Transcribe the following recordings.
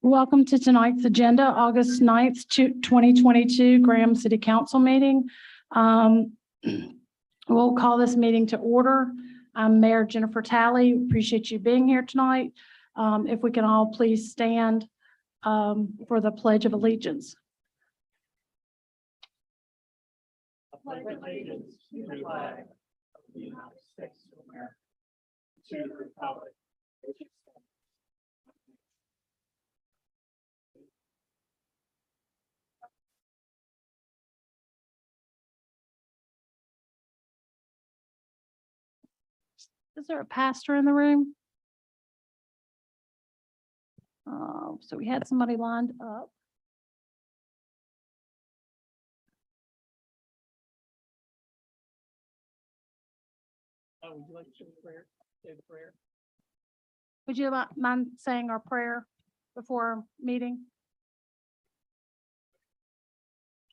Welcome to tonight's agenda, August 9th, 2022, Graham City Council meeting. We'll call this meeting to order. I'm Mayor Jennifer Talley. Appreciate you being here tonight. If we can all please stand for the Pledge of Allegiance. I pledge allegiance to the flag of the United States of America, to the republic which is Is there a pastor in the room? So we had somebody lined up. would you like to say the prayer? Say the prayer. Would you mind saying our prayer before our meeting?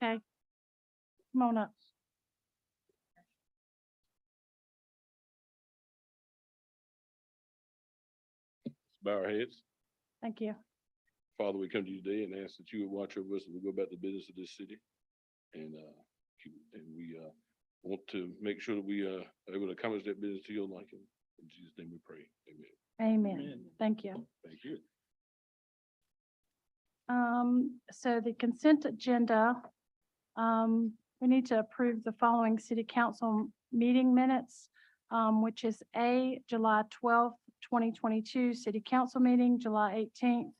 Okay. Come on up. Bow our heads. Thank you. Father, we come to you today and ask that you would watch over us as we go about the business of this city. And we want to make sure that we are able to accomplish that business to your liking. In Jesus' name we pray. Amen. Amen. Amen. Thank you. Thank you. So the consent agenda, we need to approve the following city council meeting minutes, which is July 12th, 2022 city council meeting, July 18th,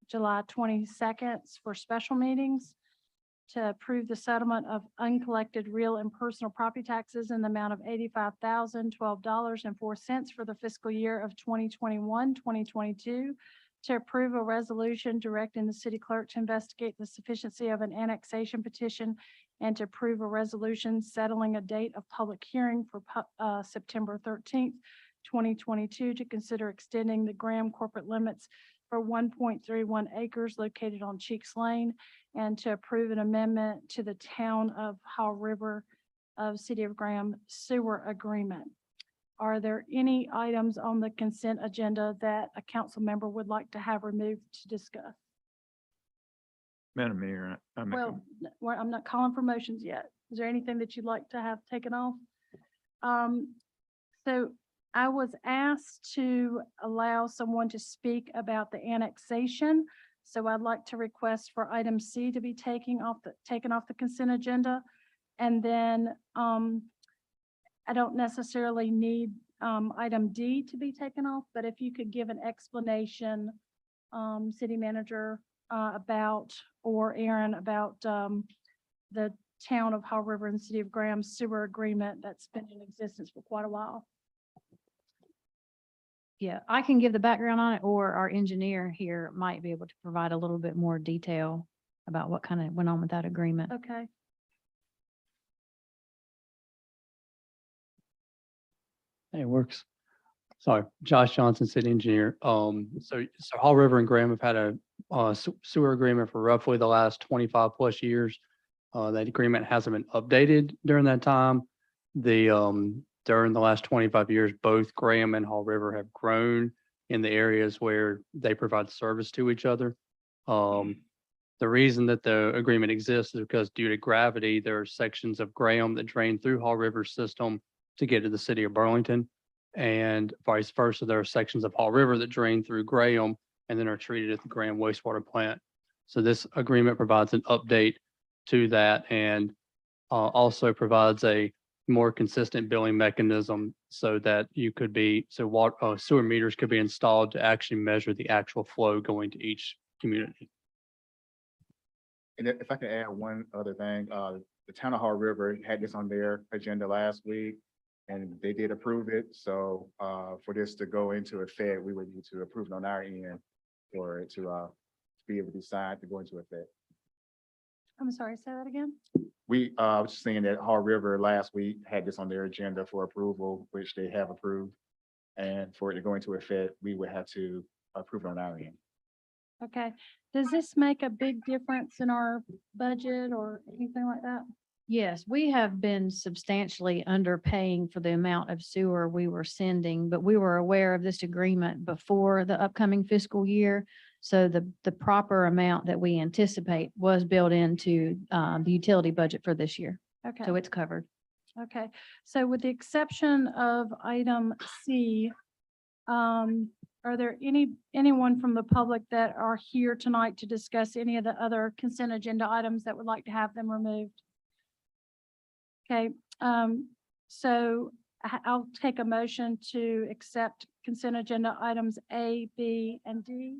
July 22nd for special meetings, to approve the settlement of uncollected real and personal property taxes in the amount of $85,012.04 for the fiscal year of 2021-2022, to approve a resolution directing the city clerk to investigate the sufficiency of an annexation petition, and to approve a resolution settling a date of public hearing for September 13th, 2022, to consider extending the Graham corporate limits for 1.31 acres located on Cheeks Lane, and to approve an amendment to the Town of Haw River of City of Graham sewer agreement. Are there any items on the consent agenda that a council member would like to have removed to discuss? Madam Mayor, I'm not calling for motions yet. Is there anything that you'd like to have taken off? So I was asked to allow someone to speak about the annexation. So I'd like to request for item C to be taken off the consent agenda. And then I don't necessarily need item D to be taken off, but if you could give an explanation, city manager, about, or Aaron, about the Town of Haw River and City of Graham sewer agreement that's been in existence for quite a while. Yeah, I can give the background on it, or our engineer here might be able to provide a little bit more detail about what kind of went on with that agreement. Okay. Hey, it works. Sorry, Josh Johnson, city engineer. So Haw River and Graham have had a sewer agreement for roughly the last 25 plus years. That agreement hasn't been updated during that time. During the last 25 years, both Graham and Haw River have grown in the areas where they provide service to each other. The reason that the agreement exists is because due to gravity, there are sections of Graham that drain through Haw River's system to get to the city of Burlington. And vice versa, there are sections of Haw River that drain through Graham and then are treated at the Graham wastewater plant. So this agreement provides an update to that and also provides a more consistent billing mechanism so that sewer meters could be installed to actually measure the actual flow going to each community. And if I could add one other thing, the town of Haw River had this on their agenda last week and they did approve it. So for this to go into effect, we would need to approve it on our end for it to be able to decide to go into effect. I'm sorry, say that again? We was just saying that Haw River last week had this on their agenda for approval, which they have approved. And for it to go into effect, we would have to approve it on our end. Okay. Does this make a big difference in our budget or anything like that? Yes, we have been substantially underpaying for the amount of sewer we were sending, but we were aware of this agreement before the upcoming fiscal year. So the proper amount that we anticipate was built into the utility budget for this year. Okay. So it's covered. Okay, so with the exception of item C, are there anyone from the public that are here tonight to discuss any of the other consent agenda items that would like to have them removed? Okay, so I'll take a motion to accept consent agenda items A, B, and D.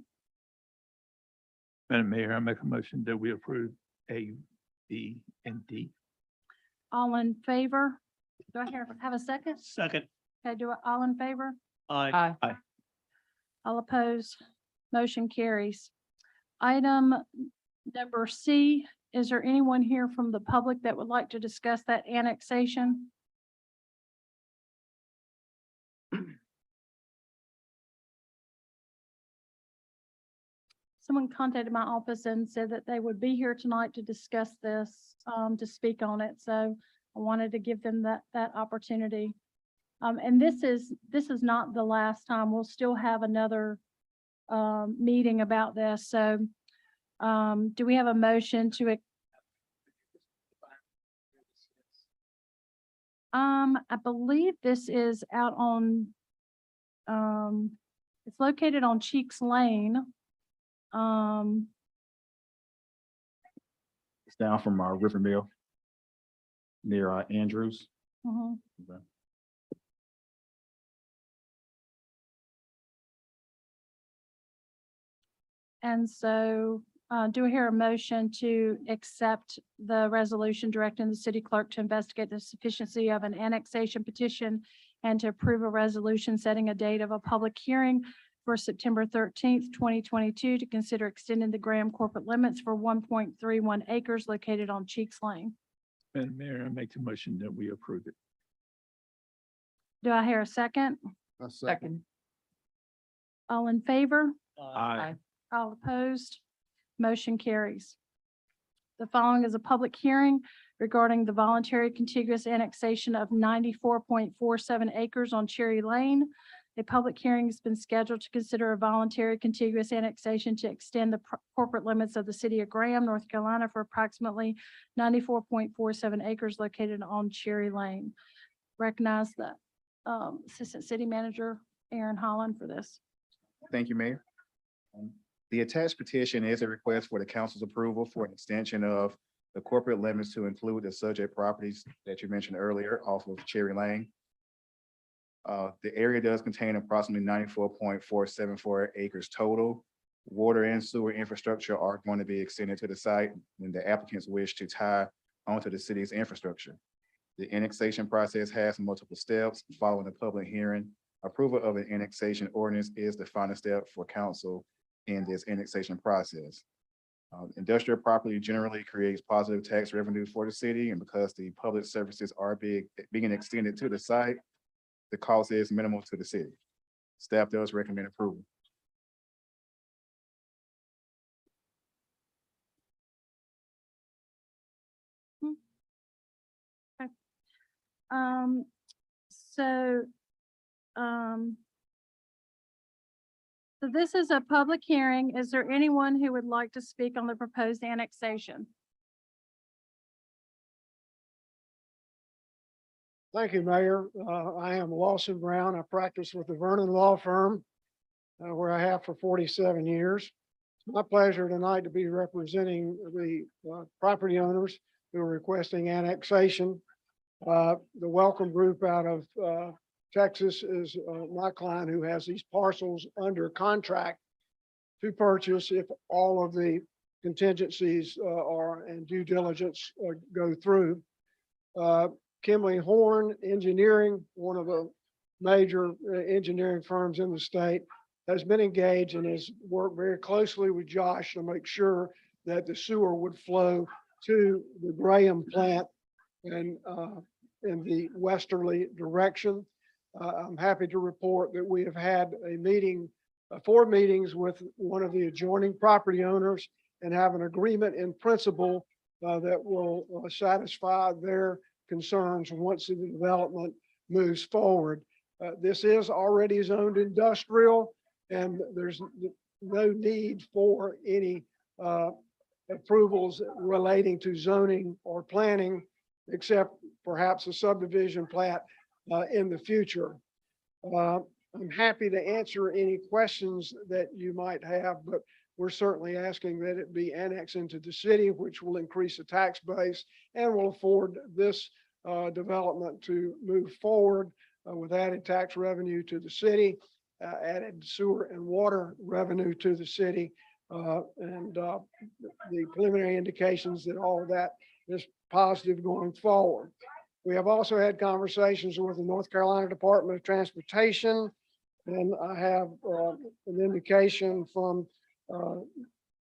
Madam Mayor, I make a motion that we approve A, B, and D. All in favor? Do I have a second? Second. Okay, all in favor? Aye. All opposed? Motion carries. Item number C, is there anyone here from the public that would like to discuss that annexation? Someone contacted my office and said that they would be here tonight to discuss this, to speak on it. So I wanted to give them that opportunity. And this is not the last time. We'll still have another meeting about this. So do we have a motion to? I believe this is out on, it's located on Cheeks Lane. It's down from River Mill near Andrews. Mhm. Okay. And so, do I hear a motion to accept the resolution directing the city clerk to investigate the sufficiency of an annexation petition and to approve a resolution setting a date of a public hearing for September 13th, 2022 to consider extending the Graham corporate limits for 1.31 acres located on Cheeks Lane? Madam Mayor, I make the motion that we approve it. Do I hear a second? Second. All in favor? Aye. All opposed? Motion carries. The following is a public hearing regarding the voluntary contiguous annexation of 94.47 acres on Cherry Lane. A public hearing has been scheduled to consider a voluntary contiguous annexation to extend the corporate limits of the city of Graham, North Carolina for approximately 94.47 acres located on Cherry Lane. Recognize the Assistant City Manager, Aaron Holland, for this. Thank you, Mayor. The attached petition is a request for the council's approval for an extension of the corporate limits to include the subject properties that you mentioned earlier off of Cherry Lane. The area does contain approximately 94.474 acres total. Water and sewer infrastructure are going to be extended to the site, and the applicants wish to tie onto the city's infrastructure. The annexation process has multiple steps. Following a public hearing, approval of an annexation ordinance is the final step for council in this annexation process. Industrial property generally creates positive tax revenue for the city, and because the public services are being extended to the site, the cost is minimal to the city. Staff does recommend approval. Um, so, um, so this is a public hearing. Is there anyone who would like to speak on the proposed annexation? Thank you, Mayor. I am Lawson Brown. I practice with the Vernon Law Firm, where I have for 47 years. It's my pleasure tonight to be representing the property owners who are requesting annexation. The Welcome Group out of Texas is my client who has these parcels under contract to purchase if all of the contingencies and due diligence go through. Kimley Horn Engineering, one of the major engineering firms in the state, has been engaged and has worked very closely with Josh to make sure that the sewer would flow to the Graham plant and in the westerly direction. I'm happy to report that we have had a meeting, 4 meetings with one of the adjoining property owners and have an agreement in principle that will satisfy their concerns once the development moves forward. This is already zoned industrial, and there's no need for any approvals relating to zoning or planning, except perhaps a subdivision plat in the future. I'm happy to answer any questions that you might have, but we're certainly asking that it be annexed into the city, which will increase the tax base and will afford this development to move forward with added tax revenue to the city, added sewer and water revenue to the city, and the preliminary indications that all of that is positive going forward. We have also had conversations with the North Carolina Department of Transportation, and I have an indication from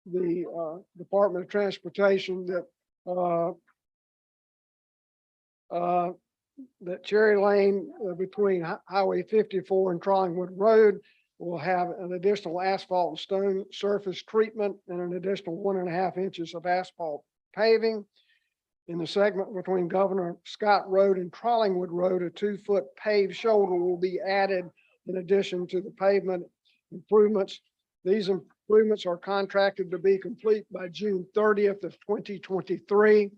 the Department of Transportation that that Cherry Lane between Highway 54 and Trollingwood Road will have an additional asphalt and stone surface treatment and an additional 1.5 inches of asphalt paving. In the segment between Governor Scott Road and Trollingwood Road, a 2-foot paved shoulder will be added in addition to the pavement improvements. These improvements are contracted to be complete by June 30th of 2023.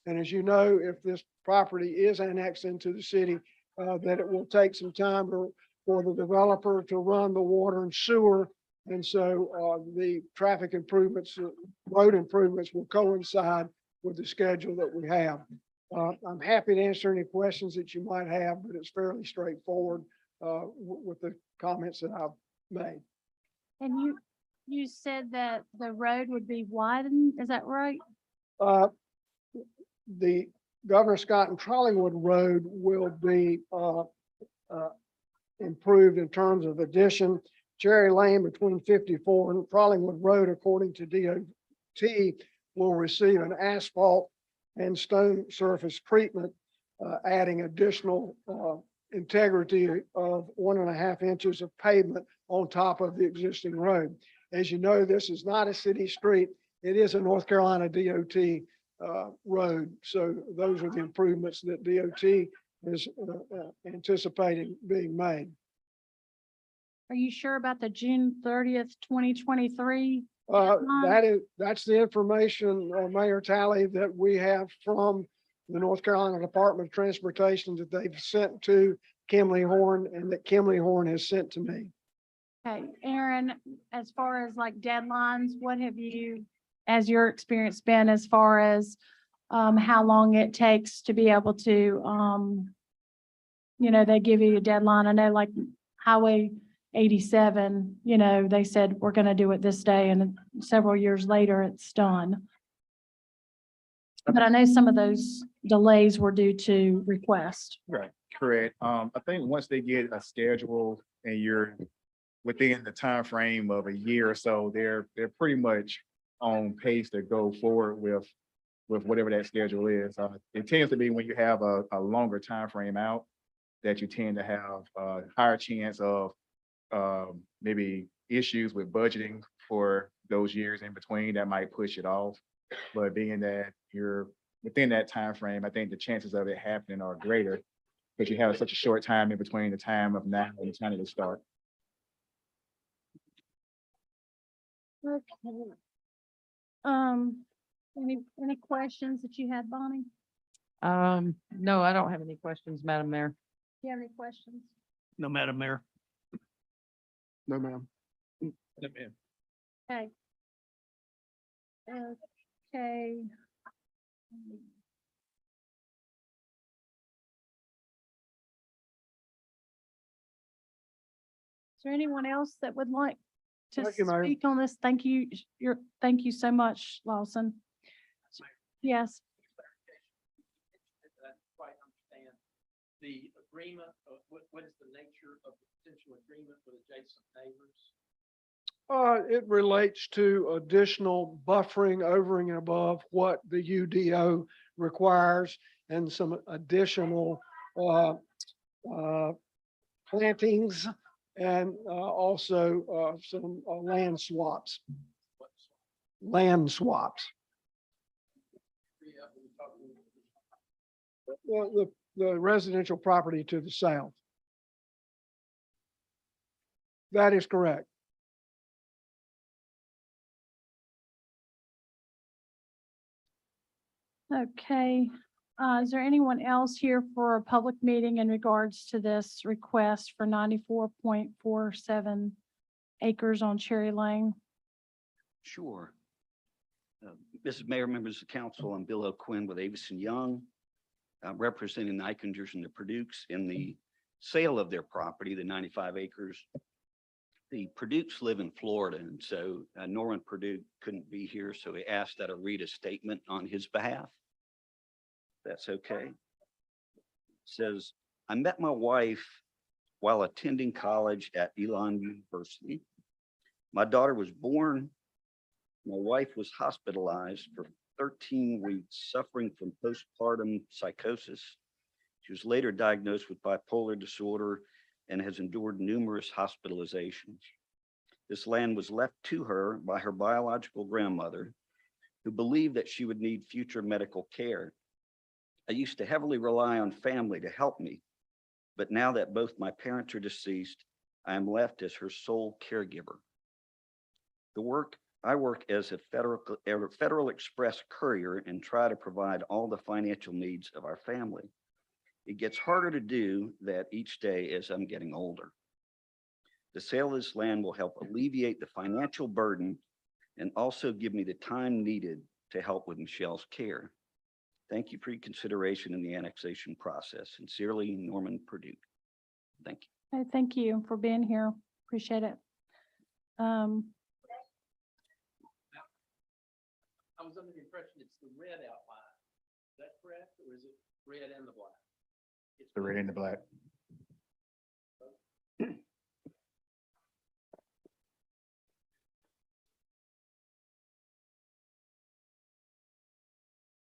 And as you know, if this property is annexed into the city, that it will take some time for the developer to run the water and sewer. And so the traffic improvements, road improvements will coincide with the schedule that we have. I'm happy to answer any questions that you might have, but it's fairly straightforward with the comments that I've made. And you said that the road would be widened, is that right? The Governor Scott and Trollingwood Road will be improved in terms of addition. Cherry Lane between 54 and Trollingwood Road, according to DOT, will receive an asphalt and stone surface treatment, adding additional integrity of 1.5 inches of pavement on top of the existing road. As you know, this is not a city street. It is a North Carolina DOT road. So those are the improvements that DOT is anticipating being made. Are you sure about the June 30th, 2023? That's the information, Mayor Talley, that we have from the North Carolina Department of Transportation that they've sent to Kimley Horn and that Kimley Horn has sent to me. Okay, Aaron, as far as like deadlines, what have you, as your experience been as far as how long it takes to be able to, they give you a deadline. I know like Highway 87, they said, we're going to do it this day, and several years later it's done. But I know some of those delays were due to request. Right, correct. I think once they get a schedule and you're within the time frame of a year or so, they're pretty much on pace to go forward with whatever that schedule is. It tends to be when you have a longer time frame out that you tend to have a higher chance of maybe issues with budgeting for those years in between that might push it off. But being that you're within that time frame, I think the chances of it happening are greater because you have such a short time in between the time of now and the time they start. Okay. Any questions that you had, Bonnie? No, I don't have any questions, Madam Mayor. Do you have any questions? No, Madam Mayor. No, ma'am. Okay. Okay. Is there anyone else that would like to Thank you, Mayor. speak on this? Thank you. Thank you so much, Lawson. Yes. Quite understand the agreement, what is the nature of the potential agreement with adjacent neighbors? It relates to additional buffering over and above what the UDO requires and some additional plantings and also some land swaps. Land swaps. Well, the residential property to the south. That is correct. Okay. Is there anyone else here for a public meeting in regards to this request for 94.47 acres on Cherry Lane? Sure. Mrs. Mayor, members of council, I'm Bill O'Quinn with Avis and Young. I'm representing the Eikingers and the Perdukes in the sale of their property, the 95 acres. The Perdukes live in Florida, and so Norman Perdue couldn't be here, so he asked that I read a statement on his behalf. That's okay. It says, I met my wife while attending college at Elon University. My daughter was born. My wife was hospitalized for 13 weeks, suffering from postpartum psychosis. She was later diagnosed with bipolar disorder and has endured numerous hospitalizations. This land was left to her by her biological grandmother, who believed that she would need future medical care. I used to heavily rely on family to help me, but now that both my parents are deceased, I am left as her sole caregiver. I work as a Federal Express courier and try to provide all the financial needs of our family. It gets harder to do that each day as I'm getting older. The sale of this land will help alleviate the financial burden and also give me the time needed to help with Michelle's care. Thank you for your consideration in the annexation process. Sincerely, Norman Perdue. Thank you. Okay, thank you for being here. Appreciate it. I was under the impression it's the red outline. Is that correct, or is it red and the black? It's The red and the black.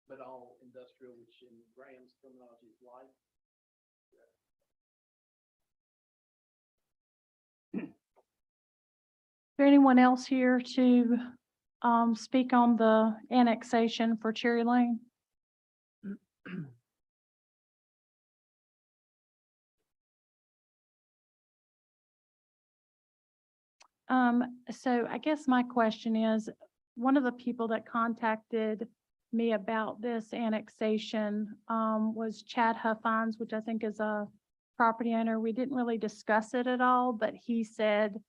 But all industrial, which in Graham's terminology is light. Is there anyone else here to speak on the annexation for Cherry Lane? So I guess my question is, one of the people that contacted me about this annexation was Chad Huffines, which I think is a property owner. We didn't really discuss it at all, but he said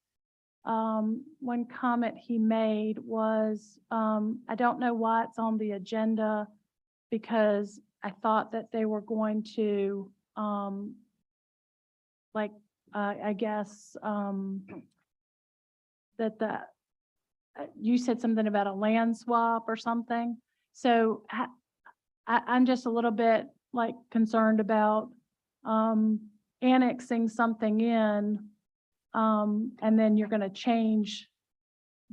one comment he made was, I don't know why it's on the agenda because I thought that they were going to I guess that you said something about a land swap or something. So I'm just a little bit like concerned about, annexing something in, and then you're gonna change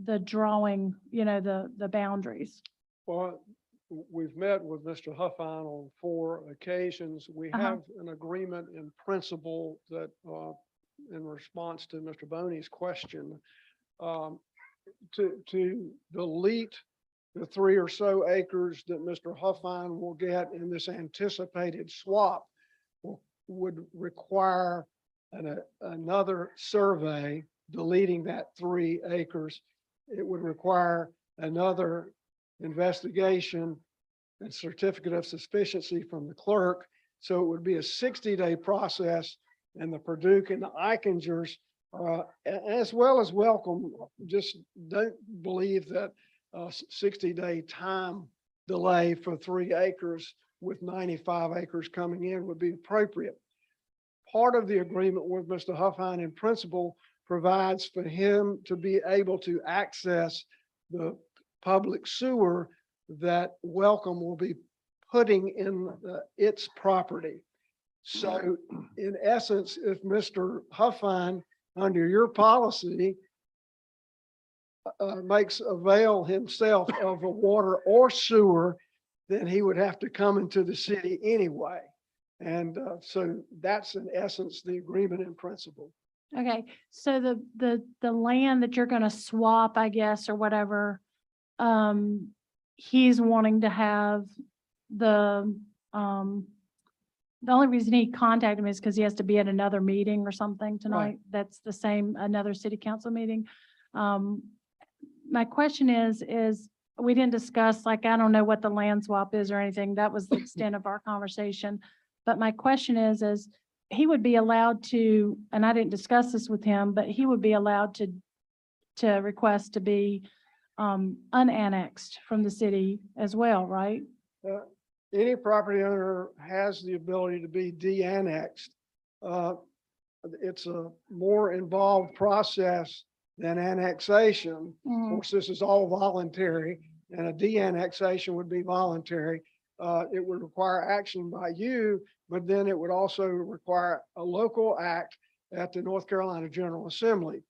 the drawing, the boundaries. Well, we've met with Mr. Huffine on 4 occasions. We Uh-huh. have an agreement in principle that, in response to Mr. Boney's question, to delete the 3 or so acres that Mr. Huffine will get in this anticipated swap would require another survey deleting that 3 acres. It would require another investigation and certificate of sufficiency from the clerk. So it would be a 60-day process, and the Purdue and the Eikingers, as well as Welcome, just don't believe that a 60-day time delay for 3 acres with 95 acres coming in would be appropriate. Part of the agreement with Mr. Huffine in principle provides for him to be able to access the public sewer that Welcome will be putting in its property. So in essence, if Mr. Huffine, under your policy, makes avail himself of a water or sewer, then he would have to come into the city anyway. And so that's in essence the agreement in principle. Okay, so the land that you're gonna swap, I guess, or whatever, he's wanting to have the only reason he contacted me is because he has to be at another meeting or something tonight. That's the same, another city council meeting. My question is we didn't discuss, like, I don't know what the land swap is or anything. That was the extent of our conversation. But my question is he would be allowed to, and I didn't discuss this with him, but he would be allowed to request to be unannexed from the city as well, right? Any property owner has the ability to be de-annexed. It's a more involved process than annexation. Of course, this is all voluntary, and a de-annexation would be voluntary. It would require action by you, but then it would also require a local act at the North Carolina General Assembly.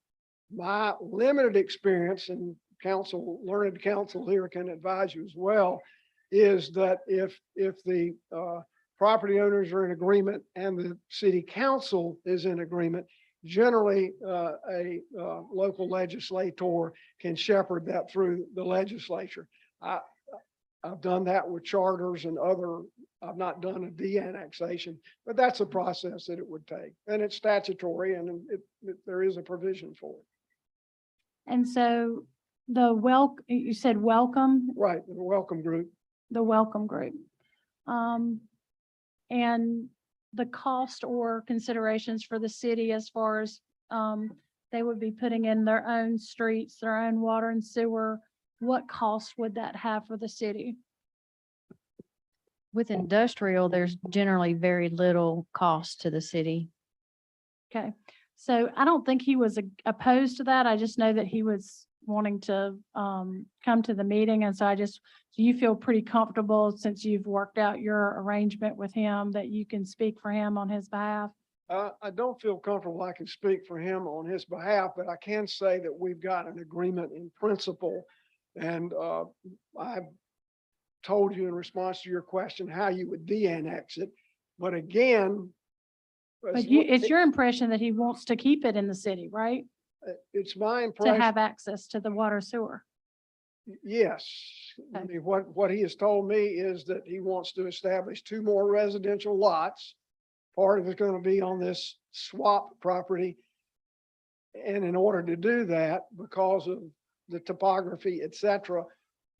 My limited experience, and learned counsel here can advise you as well, is that if the property owners are in agreement and the city council is in agreement, generally a local legislator can shepherd that through the legislature. I've done that with charters and I've not done a de-annexation, but that's a process that it would take, and it's statutory, and there is a provision for it. And so you said Welcome, Right, the Welcome Group. the Welcome Group. And the cost or considerations for the city as far as, they would be putting in their own streets, their own water and sewer. What cost would that have for the city? With industrial, there's generally very little cost to the city. Okay, so I don't think he was opposed to that. I just know that he was wanting to come to the meeting. And so do you feel pretty comfortable, since you've worked out your arrangement with him, that you can speak for him on his behalf? I don't feel comfortable I can speak for him on his behalf, but I can say that we've got an agreement in principle. And I've told you in response to your question how you would de-annex it. But again, But it's your impression that he wants to keep it in the city, right? it's my To impression. have access to the water sewer. Yes. I Okay. mean, what he has told me is that he wants to establish 2 more residential lots. Part of it's going to be on this swap property. And in order to do that, because of the topography, et cetera,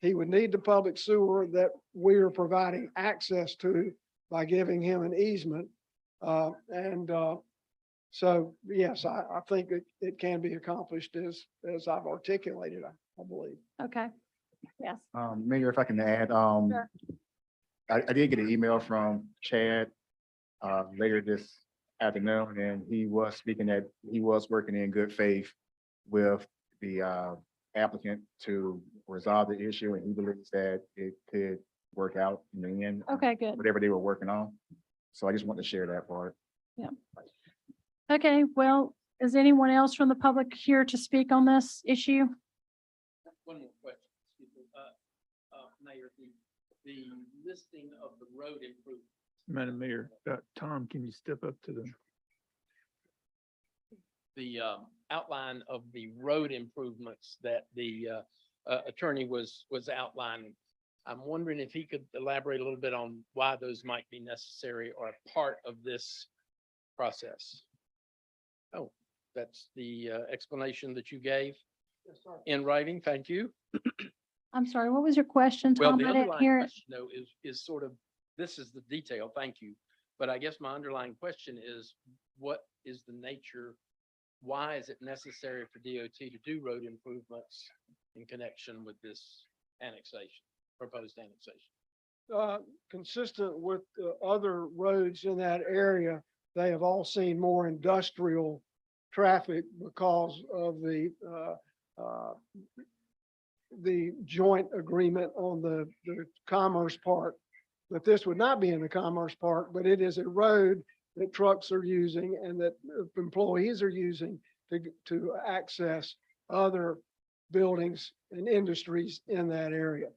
he would need the public sewer that we are providing access to by giving him an easement. So yes, I think it can be accomplished as I've articulated, I believe. Okay, yes. Mayor, if I can add, Sure. I did get an email from Chad later this afternoon, and he was speaking that he was working in good faith with the applicant to resolve the issue, and he believes that it could work out in the end. Okay, good. Whatever they were working on. So I just want to share that part. Okay, well, is anyone else from the public here to speak on this issue? One more question, excuse me, Mayor, the listing of the road improvements. Madam Mayor, Tom, can you step up to The outline of the road improvements that the attorney was outlining. I'm wondering if he could elaborate a little bit on why those might be necessary or a part of this process. Oh, that's the explanation that you gave in writing. Thank you. I'm sorry, what was your question, Well, Tom? the I didn't underlying hear it. question though is sort of, this is the detail, thank you. But I guess my underlying question is, what is the nature? Why is it necessary for DOT to do road improvements in connection with this annexation, proposed annexation? Consistent with other roads in that area, they have all seen more industrial traffic because of the joint agreement on the Commerce Park. But this would not be in the Commerce Park, but it is a road that trucks are using and that employees are using to access other buildings and industries in that area.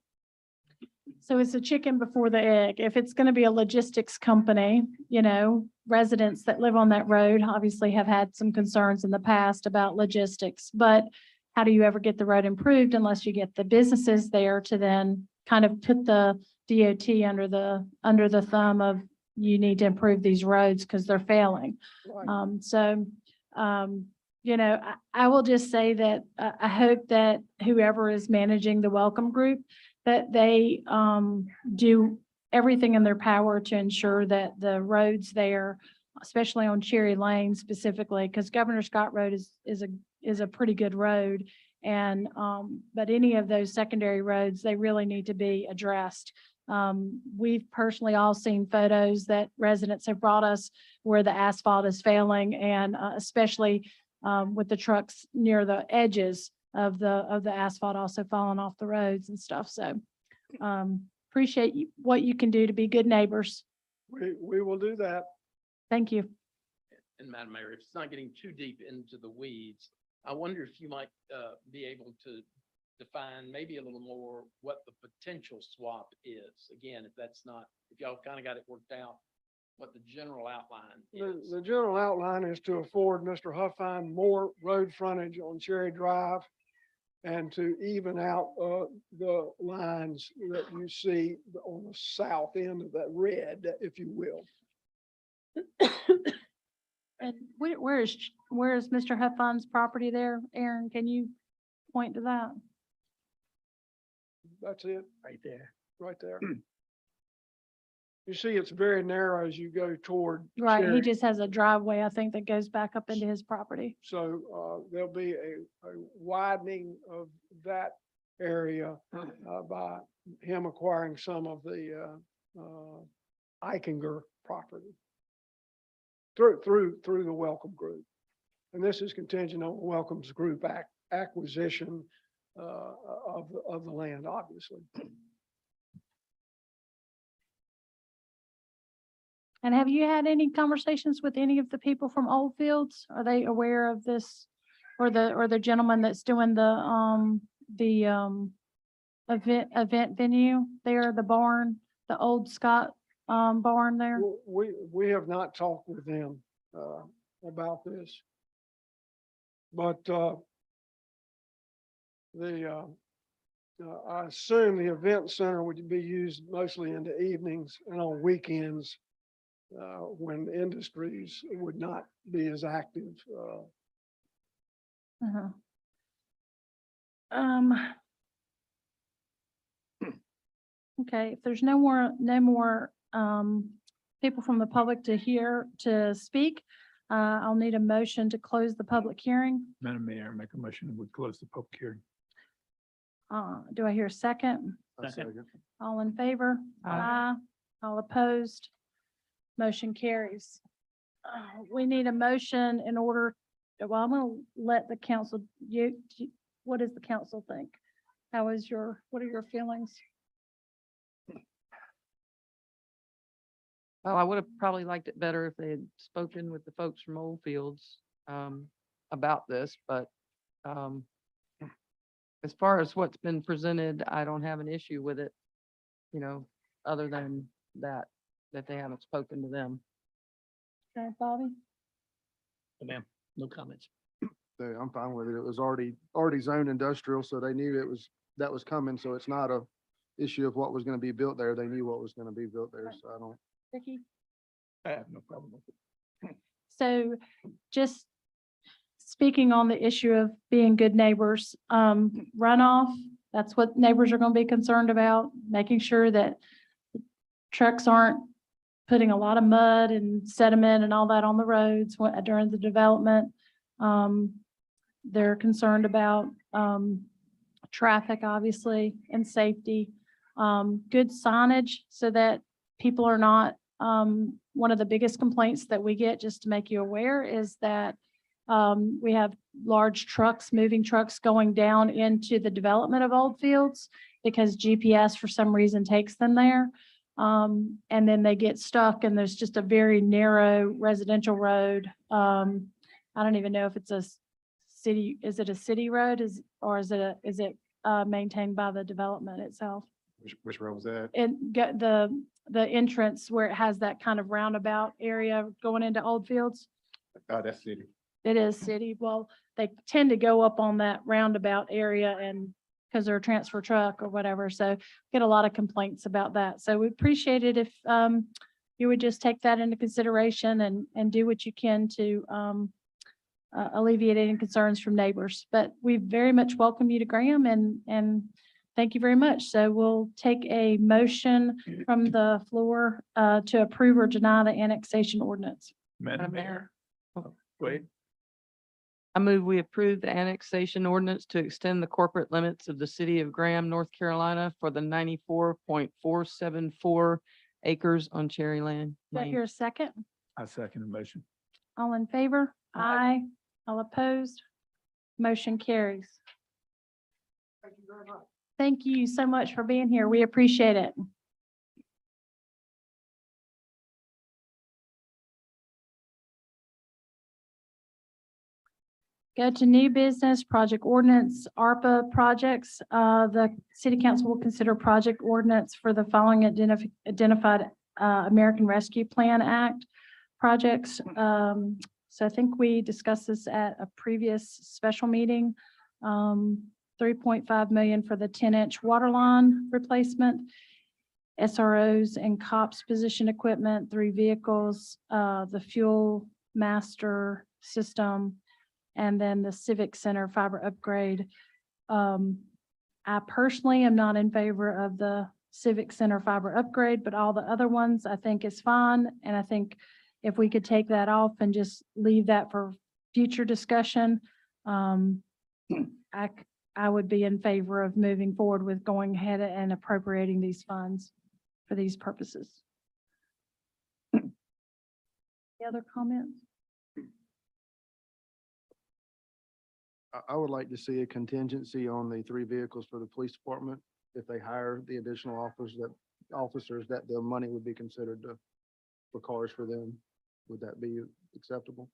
So it's a chicken before the egg. If it's going to be a logistics company, you know, residents that live on that road obviously have had some concerns in the past about logistics, but how do you ever get the road improved unless you get the businesses there to then kind of put the DOT under the thumb of you need to improve these roads because they're failing. Right. You know, I will just say that I hope that whoever is managing the welcome group, that they do everything in their power to ensure that the roads there, especially on Cherry Lane specifically, because Governor Scott Road is a pretty good road. And but any of those secondary roads, they really need to be addressed. We've personally all seen photos that residents have brought us where the asphalt is failing, and especially with the trucks near the edges of the asphalt also falling off the roads and stuff. So appreciate what you can do to be good neighbors. We will do that. Thank you. And Madam Mayor, if it's not getting too deep into the weeds, I wonder if you might be able to define maybe a little more what the potential swap is. Again, if y'all kind of got it worked out, what the general outline is. The general outline is to afford Mr. Huffine more road frontage on Cherry Drive and to even out the lines that you see on the south end of that red, if you will. And where is Mr. Huffine's property there? Aaron, can you point to that? That's it, right there? right there. You see, it's very narrow as you go toward Right, he Cherry. just has a driveway, I think, that goes back up into his property. So there'll be a widening of that area by him acquiring some of the Eichinger property through the Welcome Group. And this is contingent on Welcome's Group acquisition of the land, obviously. And have you had any conversations with any of the people from Old Fields? Are they aware of this? Or the gentleman that's doing the event venue there, the barn, the old Scott barn there? We have not talked with them about this. But I assume the event center would be used mostly in the evenings and on weekends when industries would not be as active. Uh-huh. Okay, if there's no more people from the public to speak, I'll need a motion to close the public hearing. Madam Mayor, make a motion that we close the public hearing. Do I hear a second? All in favor? Aye. All opposed? Motion carries. We need a motion in order, well, I'm gonna let the council, what does the council think? What are your feelings? Well, I would have probably liked it better if they had spoken with the folks from Oldfields about this, but as far as what's been presented, I don't have an issue with it, other than that they haven't spoken to them. Okay, Bobby? Ma'am, no comments. I'm fine with it. It was already zoned industrial, so they knew that was coming, so it's not a issue of what was gonna be built there. They knew what was gonna be built there, so I don't. Vicky? I have no problem with it. So just speaking on the issue of being good neighbors, runoff, that's what neighbors are gonna be concerned about, making sure that trucks aren't putting a lot of mud and sediment and all that on the roads during the development. They're concerned about, traffic, obviously, and safety. Good signage so that people are not, one of the biggest complaints that we get, just to make you aware, is that we have large trucks, moving trucks going down into the development of Old Fields because GPS for some reason takes them there. And then they get stuck and there's just a very narrow residential road. I don't even know if it's a city, is it a city road is it maintained by the development itself? Which road was that? And get the entrance where it has that kind of roundabout area going into Old Fields. That's city. It is city. Well, they tend to go up on that roundabout area and because they're a transfer truck or whatever. So get a lot of complaints about that. So we appreciate it if you would just take that into consideration and do what you can to alleviate any concerns from neighbors. But we very much welcome you to Graham and thank you very much. So we'll take a motion from the floor to approve or deny the annexation ordinance. Madam Madam Mayor. Mayor. Wait, I move we approve the annexation ordinance to extend the corporate limits of the city of Graham, North Carolina for the 94.474 acres on Cherry Lane. Do I hear a second? I second the motion. All in favor? Aye. All opposed? Motion carries. Thank you very much. Thank you so much for being here. We appreciate it. Go to new business, project ordinance, ARPA projects. The city council will consider project ordinance for the following identified American Rescue Plan Act projects. So I think we discussed this at a previous special meeting. 3.5 million for the 10-inch water line replacement, SROs and COPS position equipment, 3 vehicles, the fuel master system, and then the Civic Center fiber upgrade. I personally am not in favor of the Civic Center fiber upgrade, but all the other ones I think is fine. And I think if we could take that off and just leave that for future discussion, I would be in favor of moving forward with going ahead and appropriating these funds for these purposes. Any other comments? I would like to see a contingency on the 3 vehicles for the police department. If they hire the additional officers, that the money would be considered for cars for them. Would that be acceptable?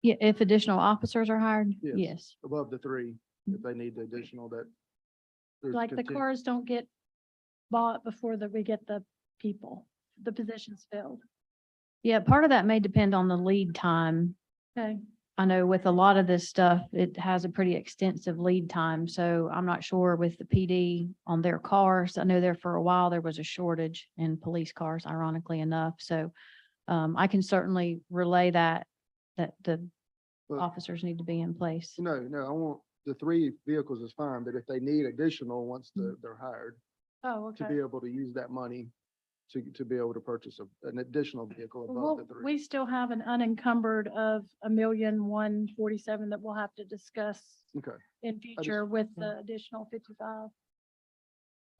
Yeah, if additional officers are hired, Yes. yes. Above the 3, if they need the additional that. there's Like the contin- cars don't get bought before we get the people, the positions filled. Yeah, part of that may depend on the lead time. Okay. I know with a lot of this stuff, it has a pretty extensive lead time, so I'm not sure with the PD on their cars. I know there for a while, there was a shortage in police cars, ironically enough, so I can certainly relay that the But- officers need to be in place. No, I want, the 3 vehicles is fine, but if they need additional, once they're hired, Oh, to okay. be able to use that money to be able to purchase an additional vehicle above Well, the 3. we still have an unencumbered of 1,147,000 that we'll have to discuss Okay. in future with the additional 55.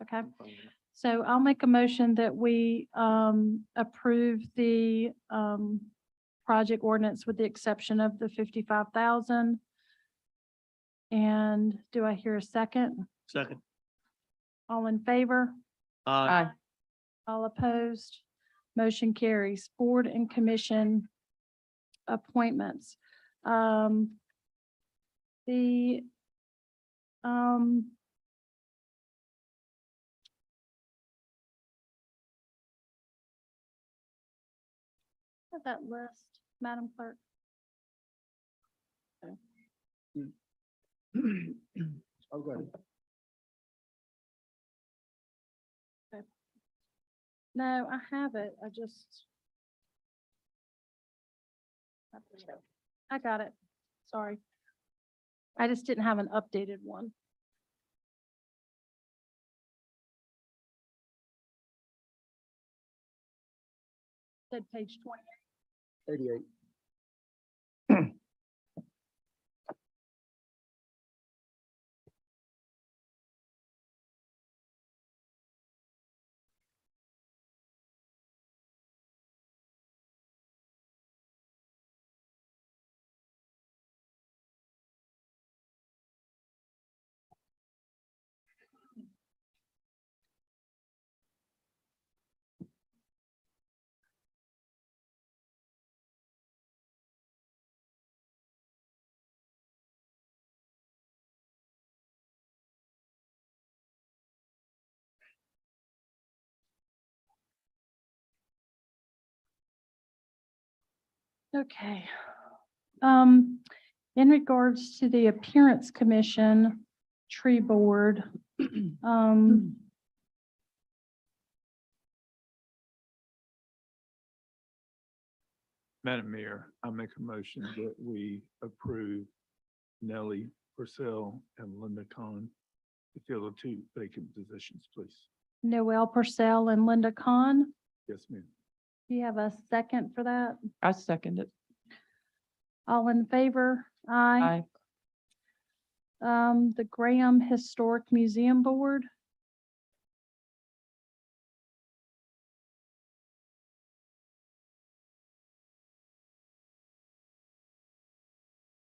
Okay, I'm fine with that. so I'll make a motion that we approve the project ordinance with the exception of the 55,000. And do I hear a second? Second. All in favor? Aye. All opposed? Motion carries. Board and commission appointments. The, have that list, Madam Clerk. Oh, go ahead. No, I have it. I just. I got it. Sorry. I just didn't have an updated one. Said page 20. 88. Okay. In regards to the Appearance Commission, Tree Board, Madam Mayor, I make a motion that we approve Nellie Purcell and Linda Khan to fill the 2 vacant positions, please. Noel Purcell and Linda Khan. Yes, ma'am. Do you have a second for that? I second it. All in favor? Aye. Aye. The Graham Historic Museum Board.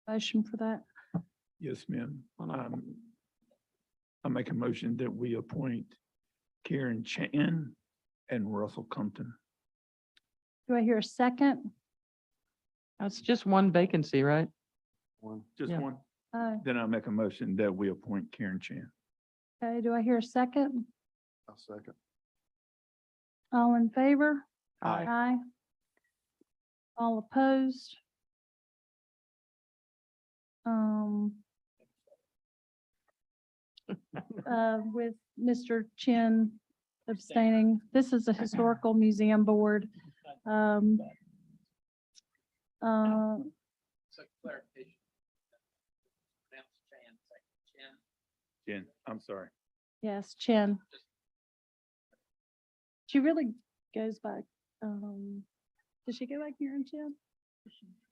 Motion for that. Yes, ma'am. I make a motion that we appoint Karen Chan and Russell Compton. Do I hear a second? That's just one vacancy, right? Just Yeah. one. Oh, Then I make a motion that we appoint Karen Chan. okay, do I hear a second? I'll second. All in favor? Aye. Aye. All opposed? With Mr. Chin abstaining. This is a historical museum board. So clarification. Pronounce Chan, second Chin. Jen, I'm sorry. Yes, Chin. She really goes by, does she go by Karen Chin?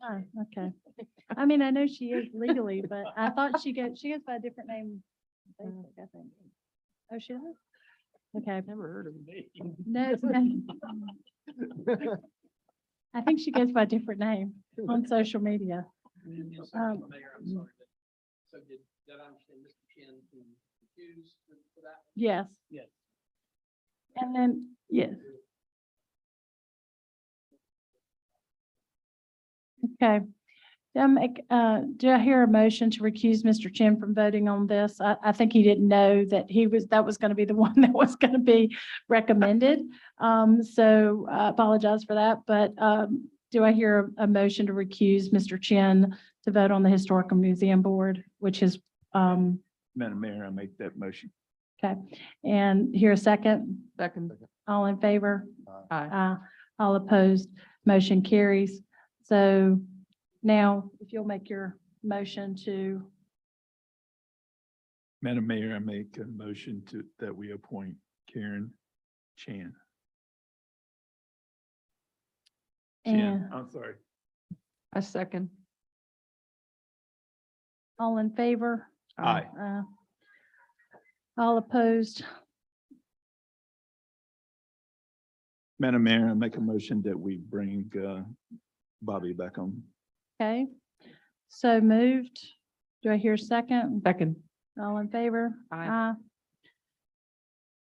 Oh, okay. I mean, I know she is legally, but I thought she goes by a different name. I think. Oh, she does? Okay. Never heard of me. No, no. I think she goes by a different name on social media. Mayor, Um, I'm sorry. So did I understand Mr. Chin to refuse for that? Yes. Yes. And then, yes. Okay. Do I hear a motion to recuse Mr. Chin from voting on this? I think he didn't know that that was going to be the one that was going to be recommended. So I apologize for that, but, do I hear a motion to recuse Mr. Chin to vote on the Historical Museum Board, which is, Madam Mayor, I make that motion. okay. And hear a second? Second. All in favor? Aye. All opposed, motion carries. So now, if you'll make your motion to, Madam Mayor, I make a motion that we appoint Karen Chan. Chin, and I'm sorry. I second. all in favor? Aye. All opposed, Madam Mayor, I make a motion that we bring Bobby back on. okay. So moved. Do I hear a second? Second. All in favor? Aye.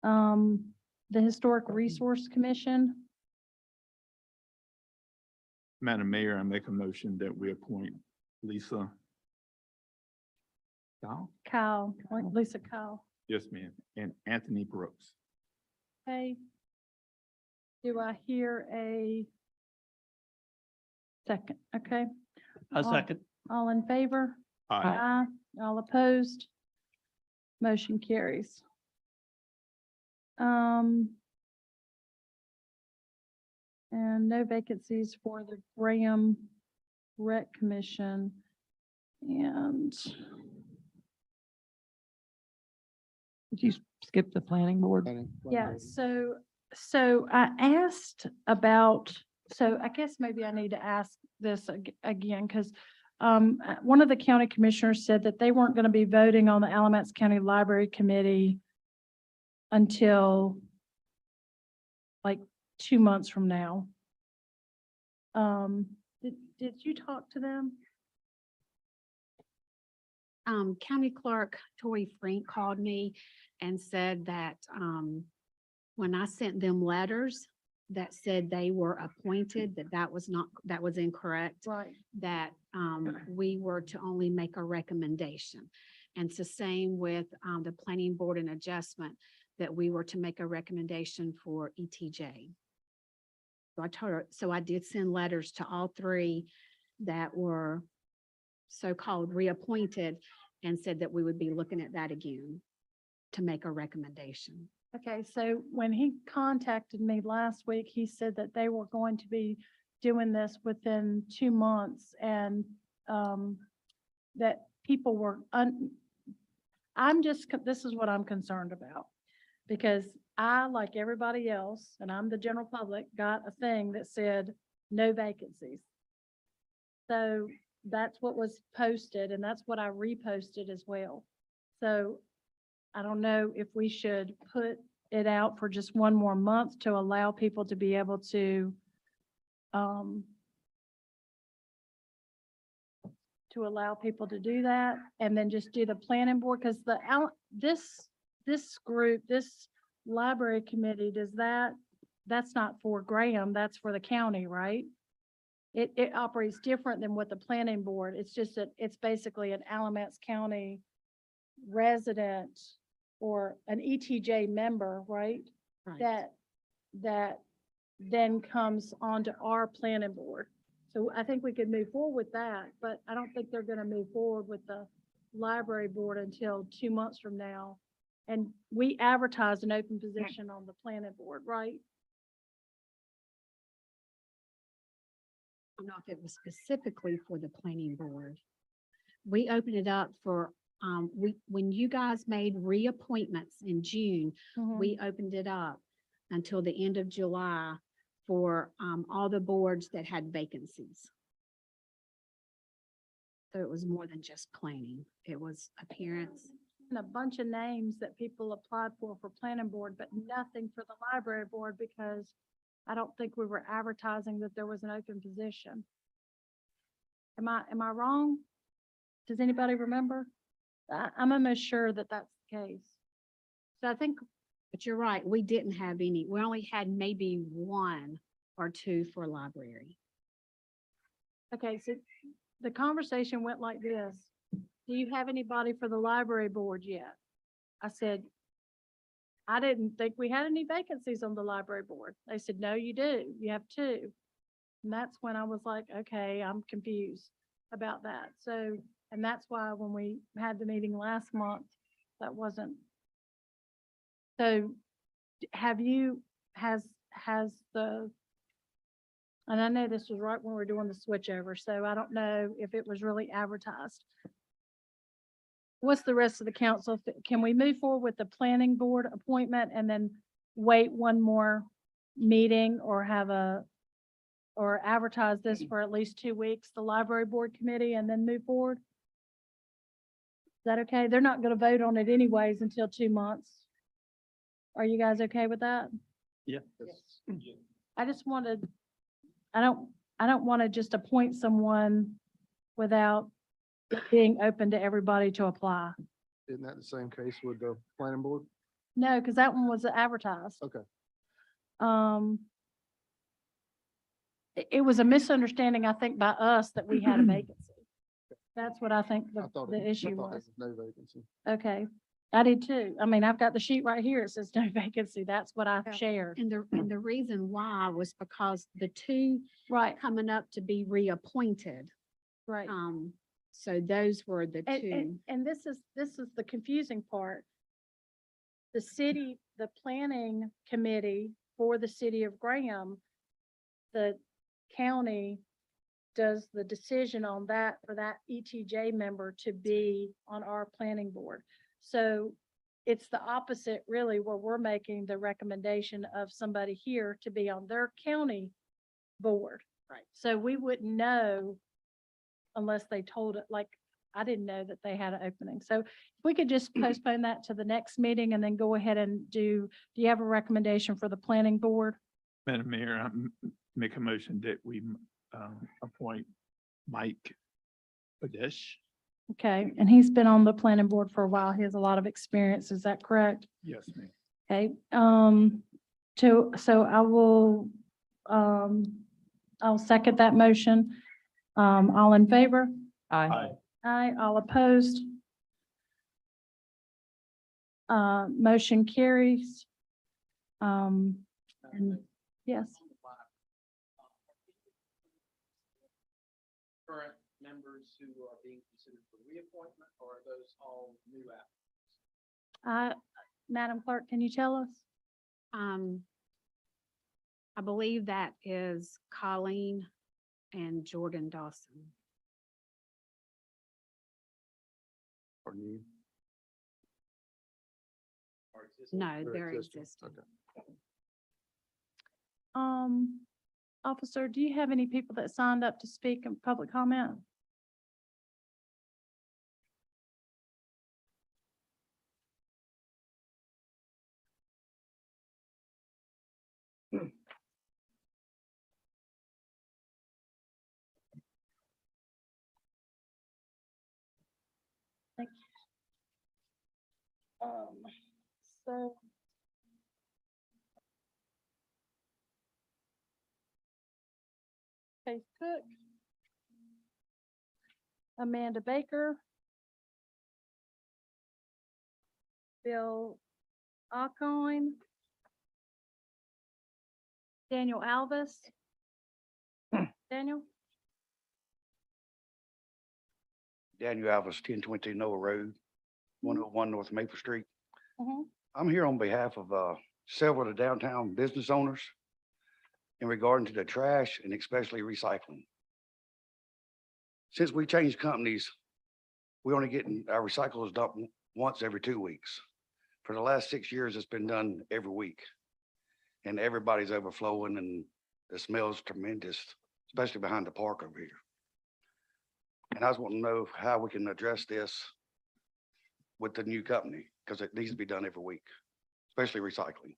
The Historic Resource Commission, Madam Mayor, I make a motion that we appoint Lisa. Dow? Lisa Kyle. Yes, ma'am, and Anthony Brooks. Okay. Do I hear a second? Okay. A All- second. All in favor? Aye. Aye. All opposed? Motion carries. And no vacancies for the Graham Rec Commission. And Did you skip the planning board? yeah, so I asked about, so I guess maybe I need to ask this again, because one of the county commissioners said that they weren't going to be voting on the Alamance County Library Committee until like 2 months from now. Did you talk to them? County Clerk Tori Frink called me and said that, when I sent them letters that said they were appointed, that was incorrect, Right. that, we were to only make a recommendation. And it's the same with, the Planning Board and Adjustment, that we were to make a recommendation for ETJ. So I told her, so I did send letters to all three that were so-called reappointed and said that we would be looking at that again to make a recommendation. Okay, so when he contacted me last week, he said that they were going to be doing this within 2 months and that people were, this is what I'm concerned about. Because I, like everybody else, and I'm the general public, got a thing that said no vacancies. So that's what was posted and that's what I reposted as well. So I don't know if we should put it out for just 1 more month to allow people to be able to allow people to do that and then just do the planning board, because this group, this library committee, that's not for Graham, that's for the county, right? It operates different than what the planning board, it's just that it's basically an Alamance County resident or an ETJ member, right? Right. That then comes onto our planning board. So I think we could move forward with that, but I don't think they're gonna move forward with the library board until 2 months from now. And we advertised an open position on the planning board, right? I don't know if it was specifically for the planning board. We opened it up for, when you guys made reappointments in June, we opened it up until the end of July for, all the boards that had vacancies. So it was more than just planning. It was appearance. And a bunch of names that people applied for planning board, but nothing for the library board because I don't think we were advertising that there was an open position. Am I wrong? Does anybody remember? I'm almost sure that that's the case. So I think, But you're right, we didn't have any. We only had maybe 1 or 2 for library. okay, so the conversation went like this. Do you have anybody for the library board yet? I said, I didn't think we had any vacancies on the library board. They said, no, you do. You have 2. And that's when I was like, okay, I'm confused about that. So, and that's why when we had the meeting last month, that wasn't. So has the, and I know this was right when we were doing the switch over, so I don't know if it was really advertised. What's the rest of the council? Can we move forward with the planning board appointment and then wait 1 more meeting or or advertise this for at least 2 weeks, the library board committee, and then move forward? Is that okay? They're not going to vote on it anyways until 2 months. Are you guys okay with that? Yeah. I just wanted, I don't want to just appoint someone without it being open to everybody to apply. Isn't that the same case with the planning board? No, because that one was advertised. Okay. it was a misunderstanding, I think, by us that we had a vacancy. That's what I think I the, thought the it- I issue thought there was. No vacancy. Okay, I did too. I mean, I've got the sheet right here. It says no vacancy. That's what I Yeah. shared. And the reason why was because the two Right, coming up to be reappointed. right. So those were the And, two. and this is the confusing part. The city, the planning committee for the city of Graham, the county does the decision on that for that ETJ member to be on our planning board. So it's the opposite really, where we're making the recommendation of somebody here to be on their county board. Right. So we wouldn't know unless they told it, like, I didn't know that they had an opening. So if we could just postpone that to the next meeting and then go ahead and do you have a recommendation for the planning board? Madam Mayor, make a motion that we appoint Mike Padesh. Okay, and he's been on the planning board for a while. He has a lot of experience. Is that correct? Yes, ma'am. Okay, so I will, I'll second that motion. All in favor? Aye. Aye, all opposed? Motion carries. And yes, Current members who are being considered for reappointment, or are those all new applicants? Madam Clerk, can you tell us? I believe that is Colleen and Jordan Dawson. Or you? Or existing? No, Or they're existing? existing. Okay. Officer, do you have any people that signed up to speak in public comment? Thank you. So. Faith Cook. Amanda Baker. Bill Alcoin. Daniel Alvis. Daniel? Daniel Alvis, 1022 Noah Road, 101 North Maple Street. Mhm. I'm here on behalf of several of the downtown business owners in regarding to the trash and especially recycling. Since we changed companies, we only getting our recyclables dumped once every 2 weeks. For the last 6 years, it's been done every week. And everybody's overflowing and the smell's tremendous, especially behind the park over here. And I was wanting to know how we can address this with the new company, because it needs to be done every week, especially recycling.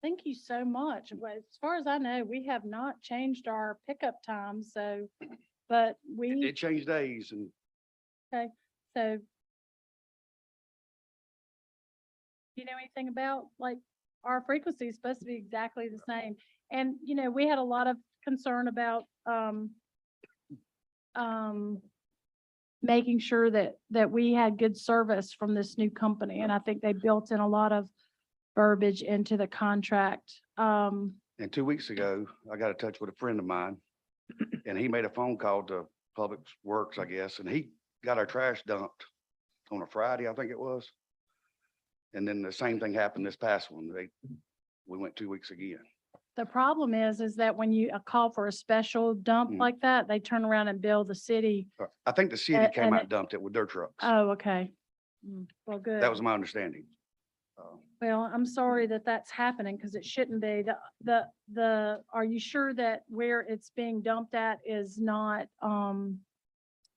Thank you so much. Well, as far as I know, we have not changed our pickup time, so, but we, It changed days and okay, so. You know anything about, like, our frequency is supposed to be exactly the same. And, you know, we had a lot of concern about, making sure that we had good service from this new company. And I think they built in a lot of verbiage into the contract. And 2 weeks ago, I got in touch with a friend of mine and he made a phone call to Public Works, I guess, and he got our trash dumped on a Friday, I think it was. And then the same thing happened this past one. We went 2 weeks again. The problem is that when you call for a special dump Mhm. like that, they turn around and bill the city. I think the city came and out and dumped it with their trucks. Oh, okay. Well, good. That was my understanding. Well, I'm sorry that that's happening because it shouldn't be. Are you sure that where it's being dumped at is not,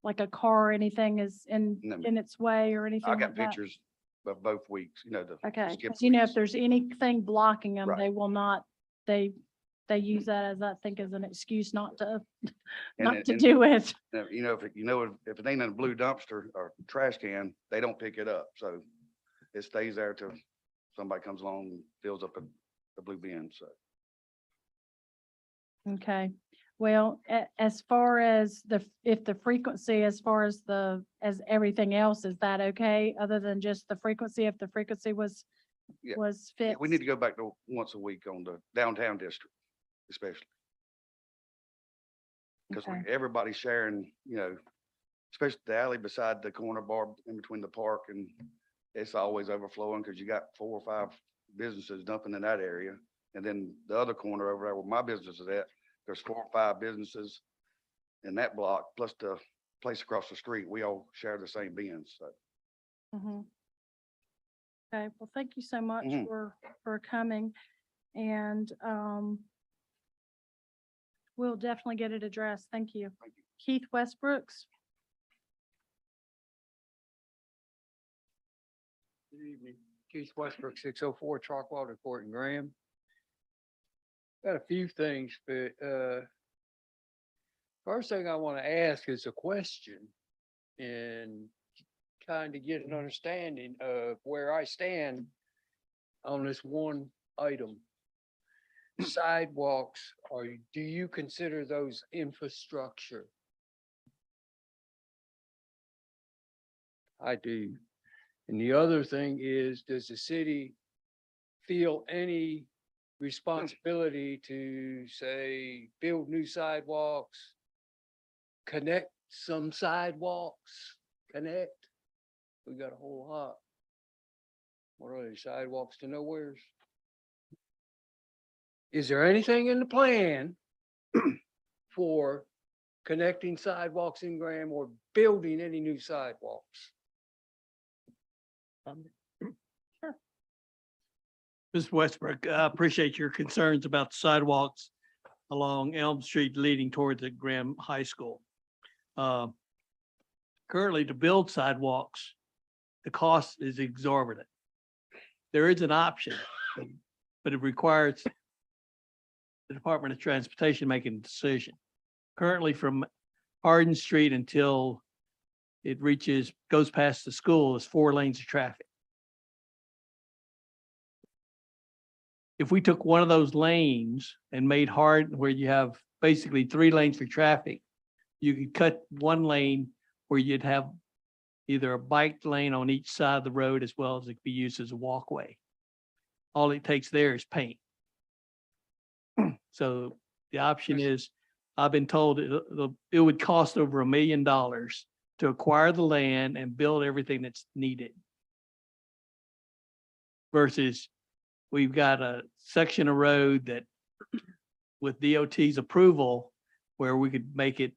like a car or anything is in No, ma'am. in its way or anything I like got that? pictures of both weeks, you know, the. Okay, skip 'cause you know, if weeks. there's anything blocking them, Right. they will not, they use that as, I think, as an excuse not to, And not it- to and- do it. You know, if it ain't in a blue dumpster or trash can, they don't pick it up. So it stays there till somebody comes along and fills up the blue bin. So Okay. Well, as far as if the frequency, as far as as everything else, is that okay? Other than just the frequency, if the frequency was, Yeah. was Yeah, fixed? we need to go back to once a week on the downtown district, especially. Because Okay. everybody's sharing, especially the alley beside the corner bar in between the park, and it's always overflowing because you got 4 or 5 businesses dumping in that area. And then the other corner over there where my business is at, there's 4 or 5 businesses in that block, plus the place across the street. We all share the same bins, so. Mhm. Okay, well, thank you so much Mhm. for coming, and, we'll definitely get it addressed. Thank you. Thank you. Keith Westbrooks? Good evening. Keith Westbrook, 604 Chalkwater Court in Graham. Got a few things, but first thing I want to ask is a question and kind of get an understanding of where I stand on this one item. Sidewalks, or do you consider those infrastructure? I do. And the other thing is, does the city feel any responsibility to, say, build new sidewalks, connect some sidewalks, connect? We got a whole lot. What are they, sidewalks to nowheres? Is there anything in the plan for connecting sidewalks in Graham or building any new sidewalks? Ms. Westbrook, I appreciate your concerns about sidewalks along Elm Street leading toward the Graham High School. Currently, to build sidewalks, the cost is exorbitant. There is an option, but it requires the Department of Transportation making a decision. Currently, from Hardin Street until it goes past the school, is 4 lanes of traffic. If we took one of those lanes and made where you have basically 3 lanes for traffic, you could cut 1 lane where you'd have either a bike lane on each side of the road as well as it could be used as a walkway. All it takes there is paint. So the option is, I've been told it would cost over $1 million to acquire the land and build everything that's needed. Versus we've got a section of road that with DOT's approval, where we could make it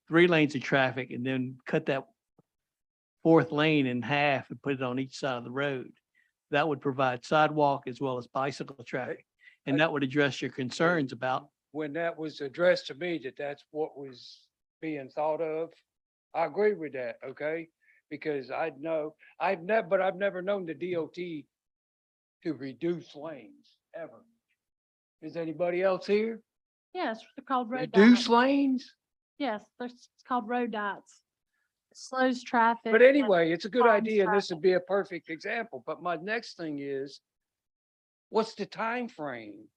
3 lanes of traffic and then cut that 4th lane in half and put it on each side of the road. That would provide sidewalk as well as bicycle traffic. And that would address your concerns about. When that was addressed to me, that's what was being thought of, I agree with that, okay? Because I've never known the DOT to reduce lanes, ever. Is anybody else here? Yes, they're called road Reduce dots. lanes? Yes, it's called road dots. It slows traffic. But anyway, it's a good Calms idea, and this traffic. would be a perfect example. But my next thing is, what's the time frame?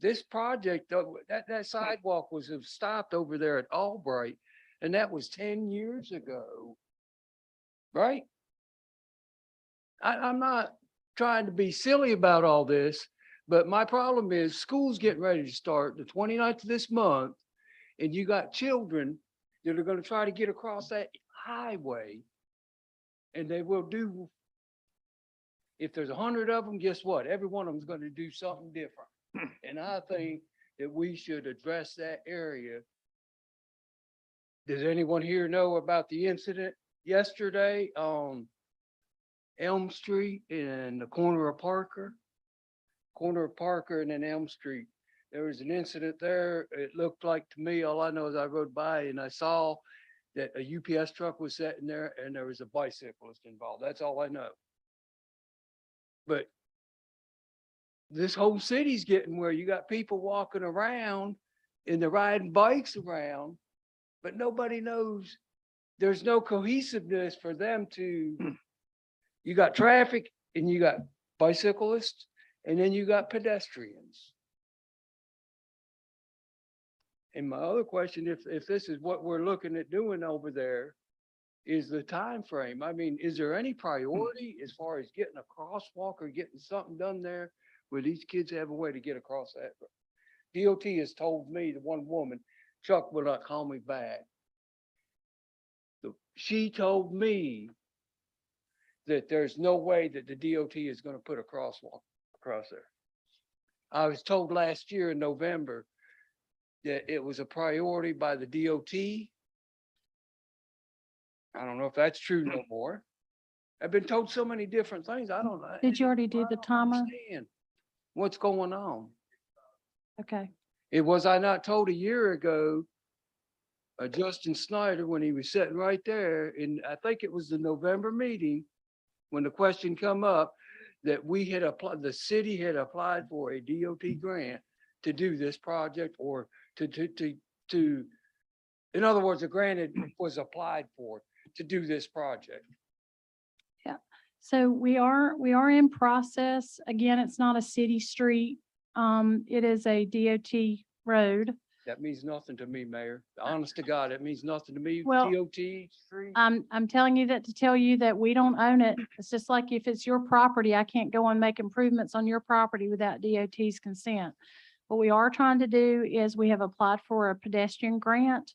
This project, that sidewalk was stopped over there at Albright, and that was 10 years ago. Right? I'm not trying to be silly about all this, but my problem is school's getting ready to start the 29th of this month, and you got children that are gonna try to get across that highway. And they will do, if there's 100 of them, guess what? Every one of them is gonna do something different. And I think that we should address that area. Does anyone here know about the incident yesterday on Elm Street in the corner of Parker? Corner of Parker and then Elm Street. There was an incident there. It looked like to me, all I know is I rode by and I saw that a UPS truck was sitting there and there was a bicyclist involved. That's all I know. But this whole city's getting where you got people walking around and they're riding bikes around, but nobody knows. There's no cohesiveness for them to, you got traffic and you got bicyclists and then you got pedestrians. And my other question, if this is what we're looking at doing over there, is the time frame. I mean, is there any priority as far as getting a crosswalk or getting something done there where these kids have a way to get across that? DOT has told me, the one woman, Chuck will not call me back. She told me that there's no way that the DOT is gonna put a crosswalk across there. I was told last year in November that it was a priority by the DOT. I don't know if that's true no more. I've been told so many different things. I don't know. Did you already do I the don't timer? understand what's going on? Okay. It was I not told a year ago, Justin Snyder, when he was sitting right there, and I think it was the November meeting, when the question come up, that we had applied, the city had applied for a DOT grant to do this project, or to, in other words, a grant was applied for to do this project. So we are in process. Again, it's not a city street. It is a DOT road. That means nothing to me, Mayor. Honest to God, it means nothing to me. Well, DOT street. I'm telling you that to tell you that we don't own it. It's just like if it's your property, I can't go and make improvements on your property without DOT's consent. What we are trying to do is we have applied for a pedestrian grant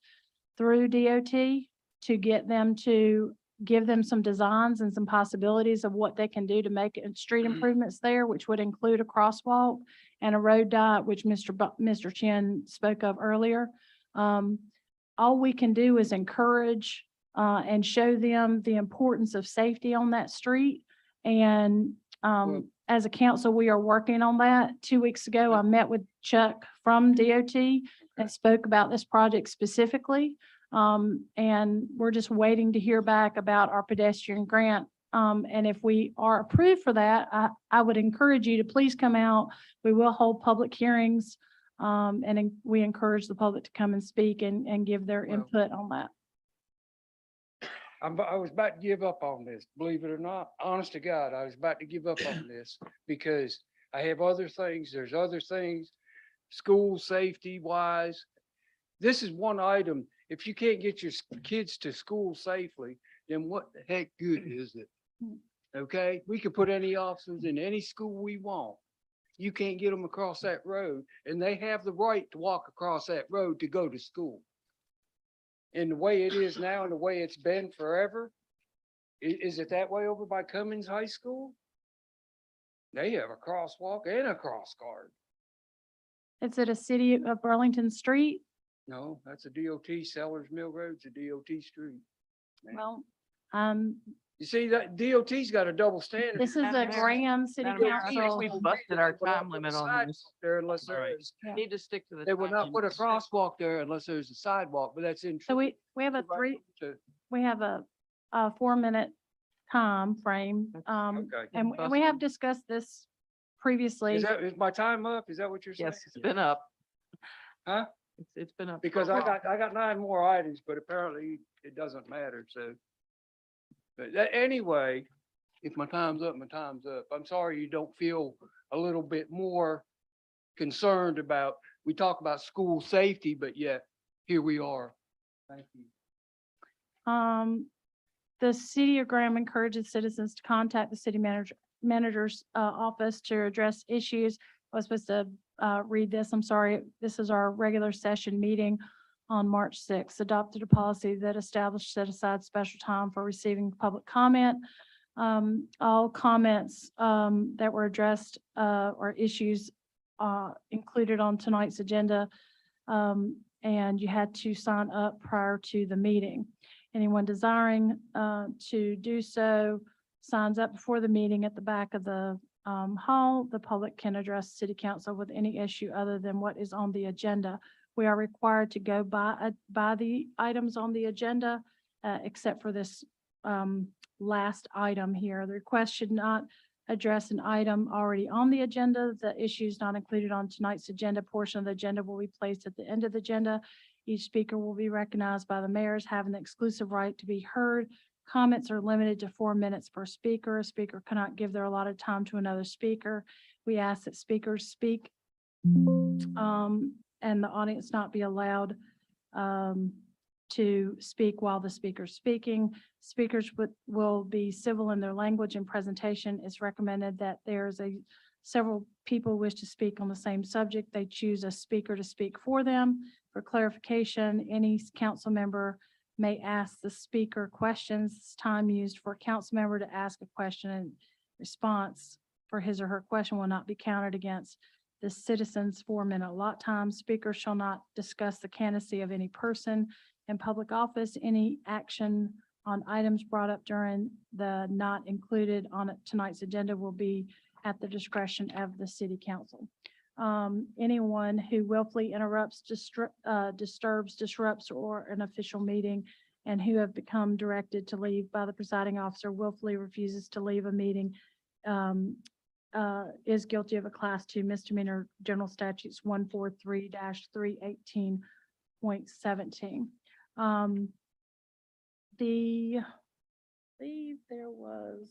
through DOT to get them to give them some designs and some possibilities of what they can do to make street improvements there, which would include a crosswalk and a road diet, which Mr. Chen spoke of earlier. All we can do is encourage and show them the importance of safety on that street. And as a council, we are working on that. 2 weeks ago, I met with Chuck from DOT and spoke about this project specifically. And we're just waiting to hear back about our pedestrian grant. And if we are approved for that, I would encourage you to please come out. We will hold public hearings. We encourage the public to come and speak and give their Well, input on that. I was about to give up on this, believe it or not. Honest to God, I was about to give up on this because I have other things. There's other things, school safety wise. This is one item. If you can't get your kids to school safely, then what the heck good is it? Okay, we could put any officers in any school we want. You can't get them across that road, and they have the right to walk across that road to go to school. And the way it is now and the way it's been forever, is it that way over by Cummings High School? They have a crosswalk and a cross guard. Is it a city of Burlington street? No, that's a DOT, Sellers Mill Road's a DOT street. Well, You see, that DOT's got a double standard. this is a Graham City Madam Mayor, I think Council. we've busted our They will not time put limit a on sidewalk this. there unless All right. there is. Yeah. Need to stick to the. They will time not put a limits. crosswalk there unless there's a sidewalk, but that's in. So we have a we have a 4-minute time frame. Okay. And we have discussed this previously. Is my time up? Is that what you're saying? Yes, it's been up. Huh? It's been up. Because I got 9 more items, but apparently it doesn't matter, so. But anyway, if my time's up, my time's up. I'm sorry you don't feel a little bit more concerned about, we talk about school safety, but yet here we are. Thank you. The city of Graham encourages citizens to contact the city manager's office to address issues. I was supposed to read this. I'm sorry. This is our regular session meeting on March 6th. Adopted a policy that established set aside special time for receiving public comment. All comments that were addressed or issues included on tonight's agenda. And you had to sign up prior to the meeting. Anyone desiring to do so signs up before the meeting at the back of the hall. The public can address city council with any issue other than what is on the agenda. We are required to go by the items on the agenda, except for this last item here. The request should not address an item already on the agenda. The issues not included on tonight's agenda portion of the agenda will be placed at the end of the agenda. Each speaker will be recognized by the mayors having the exclusive right to be heard. Comments are limited to 4 minutes per speaker. A speaker cannot give their allotted time to another speaker. We ask that speakers speak and the audience not be allowed to speak while the speaker's speaking. Speakers will be civil in their language and presentation. It's recommended that several people wish to speak on the same subject. They choose a speaker to speak for them. For clarification, any council member may ask the speaker questions. It's time used for a council member to ask a question, and response for his or her question will not be counted against the citizens' 4-minute allot time. Speakers shall not discuss the candidacy of any person in public office. Any action on items brought up during the not included on tonight's agenda will be at the discretion of the city council. Anyone who willfully interrupts, disturbs, disrupts, or an official meeting, and who have become directed to leave by the presiding officer willfully refuses to leave a meeting, is guilty of a Class 2 misdemeanor, General Statutes 143-318.17. I believe there was.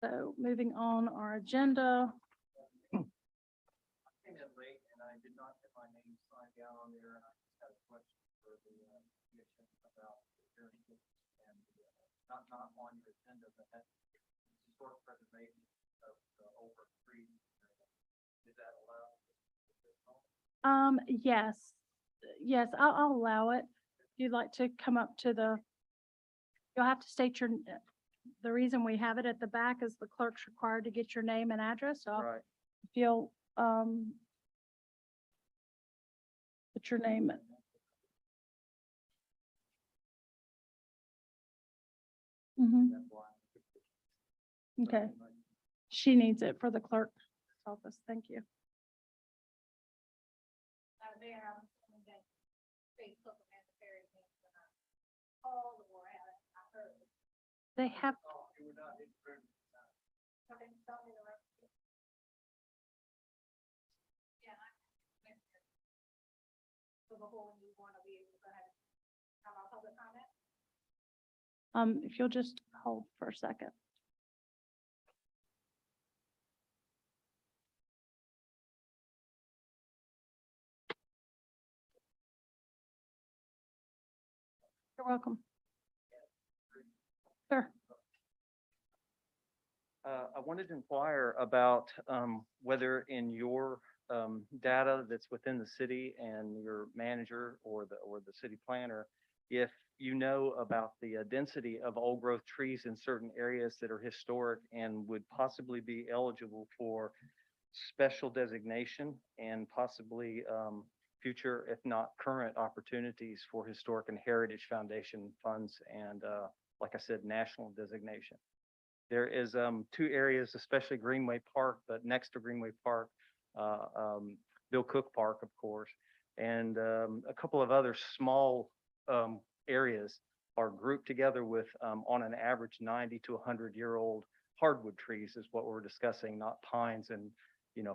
So moving on our agenda. Yes, I'll allow it. If you'd like to come up to you'll have to state the reason we have it at the back is the clerk's required to get your name and address. So Right. if you'll, put your name. Okay. She needs it for the clerk's office. Thank you. They have. If you'll just hold for a second. You're welcome. Sure. I wanted to inquire about whether in your data that's within the city and your manager or the city planner, if you know about the density of old growth trees in certain areas that are historic and would possibly be eligible for special designation and possibly future, if not current, opportunities for Historic and Heritage Foundation funds and, like I said, national designation. There is 2 areas, especially Greenway Park, but next to Greenway Park, Bill Cook Park, of course, and a couple of other small areas are grouped together with, on an average, 90 to 100-year-old hardwood trees is what we're discussing, not pines and,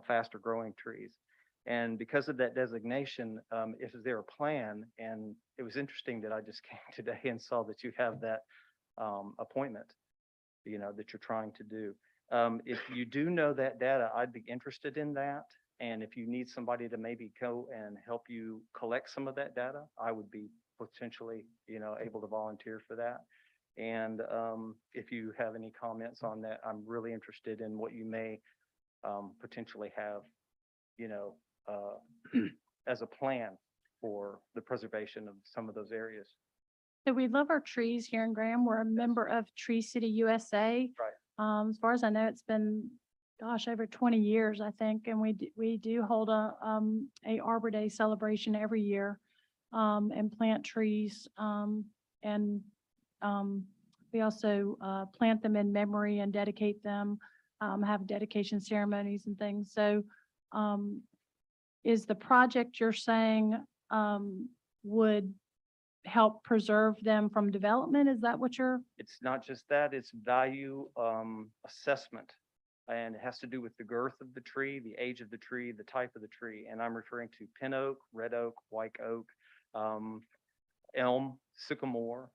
faster growing trees. And because of that designation, is there a plan? And it was interesting that I just came today and saw that you have that appointment, that you're trying to do. If you do know that data, I'd be interested in that. And if you need somebody to maybe go and help you collect some of that data, I would be potentially, able to volunteer for that. And if you have any comments on that, I'm really interested in what you may potentially have, as a plan for the preservation of some of those areas. So we love our trees here in Graham. We're a member of Tree City USA. Right. As far as I know, it's been, over 20 years, I think, and we do hold a Arbor Day celebration every year, and plant trees, and we also plant them in memory and dedicate them, have dedication ceremonies and things. So, is the project you're saying would help preserve them from development? Is that what you're? It's not just that, it's value assessment. And it has to do with the girth of the tree, the age of the tree, the type of the tree. And I'm referring to pin oak, red oak, white oak, elm, sycamore,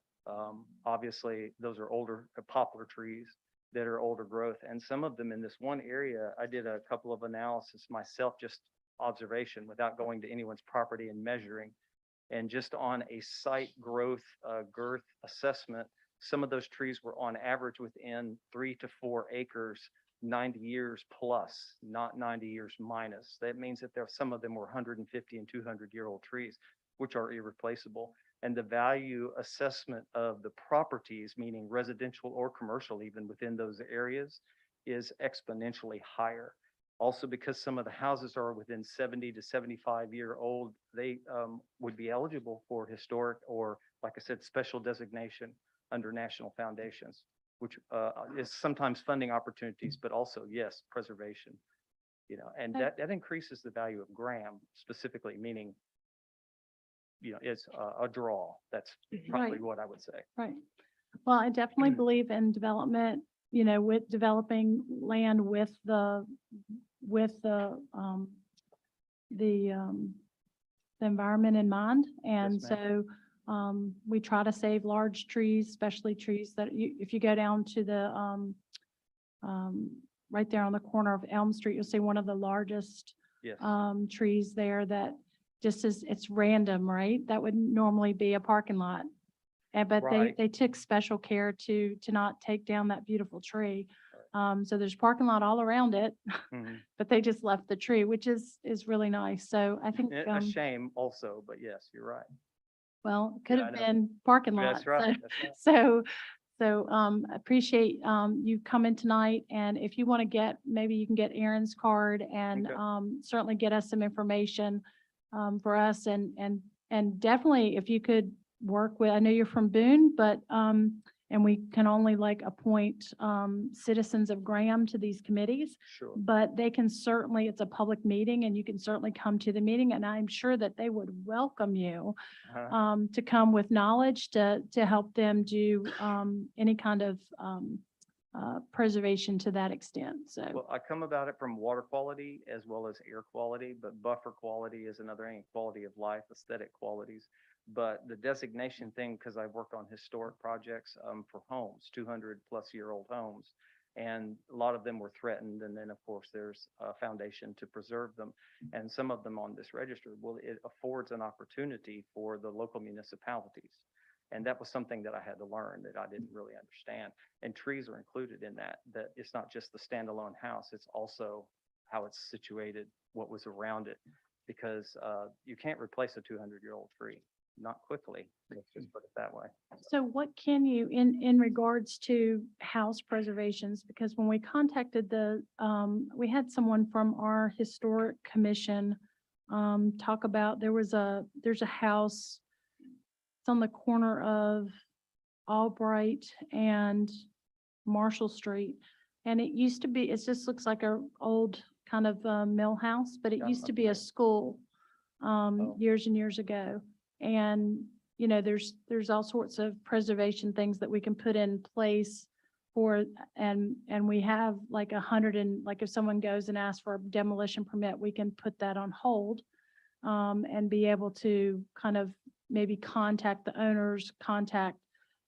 Obviously, those are older poplar trees that are older growth. And some of them in this one area, I did a couple of analysis myself, just observation without going to anyone's property and measuring. And just on a site growth, girth assessment, some of those trees were on average within 3 to 4 acres, 90 years plus, not 90 years minus. That means that some of them were 150 and 200-year-old trees, which are irreplaceable. And the value assessment of the properties, meaning residential or commercial, even within those areas, is exponentially higher. Also, because some of the houses are within 70 to 75-year-old, they would be eligible for historic or, like I said, special designation under national foundations, which is sometimes funding opportunities, but also, yes, preservation. And Okay. that increases the value of Graham specifically, meaning, it's a draw. That's probably Right. what I would say. Right. Well, I definitely believe in development, with developing land with the environment in mind. And ma'am. so we try to save large trees, especially trees that if you go down to the right there on the corner of Elm Street, you'll see one of the largest Yes. trees there that just it's random, right? That would normally be a parking lot. But Right. they took special care to not take down that beautiful tree. So there's parking lot all around it, Mhm. but they just left the tree, which is really nice. So I think, A shame also, but yes, you're right. well, it could Yeah, have I know. been parking lot. That's right. That's right. So appreciate you coming tonight. And if you want to maybe you can get Aaron's card and Okay. certainly get us some information for us and definitely if you could work with, I know you're from Boone, but and we can only appoint citizens of Graham to these committees. Sure. But they can certainly, it's a public meeting and you can certainly come to the meeting and I'm sure that they would welcome you to come with knowledge to help them do any kind of preservation to that extent. So, Well, I come about it from water quality as well as air quality, but buffer quality is another thing, quality of life, aesthetic qualities. But the designation thing, because I've worked on historic projects for homes, 200-plus-year-old homes, and a lot of them were threatened. And then, of course, there's a foundation to preserve them. And some of them on this register, well, it affords an opportunity for the local municipalities. And that was something that I had to learn that I didn't really understand. And trees are included in that it's not just the standalone house, it's also how it's situated, what was around it. Because you can't replace a 200-year-old tree, not quickly, let's just put it that way. so what can you, in regards to house preservations, because when we contacted we had someone from our historic commission talk about, there's a house, it's on the corner of Albright and Marshall Street. And it used to be, it just looks like a old kind of mill house, but it Yeah, used to I'm be a familiar. school years and years ago. And, there's all sorts of preservation things that we can put in place for, and we have like if someone goes and asks for a demolition permit, we can put that on hold and be able to kind of maybe contact the owners, contact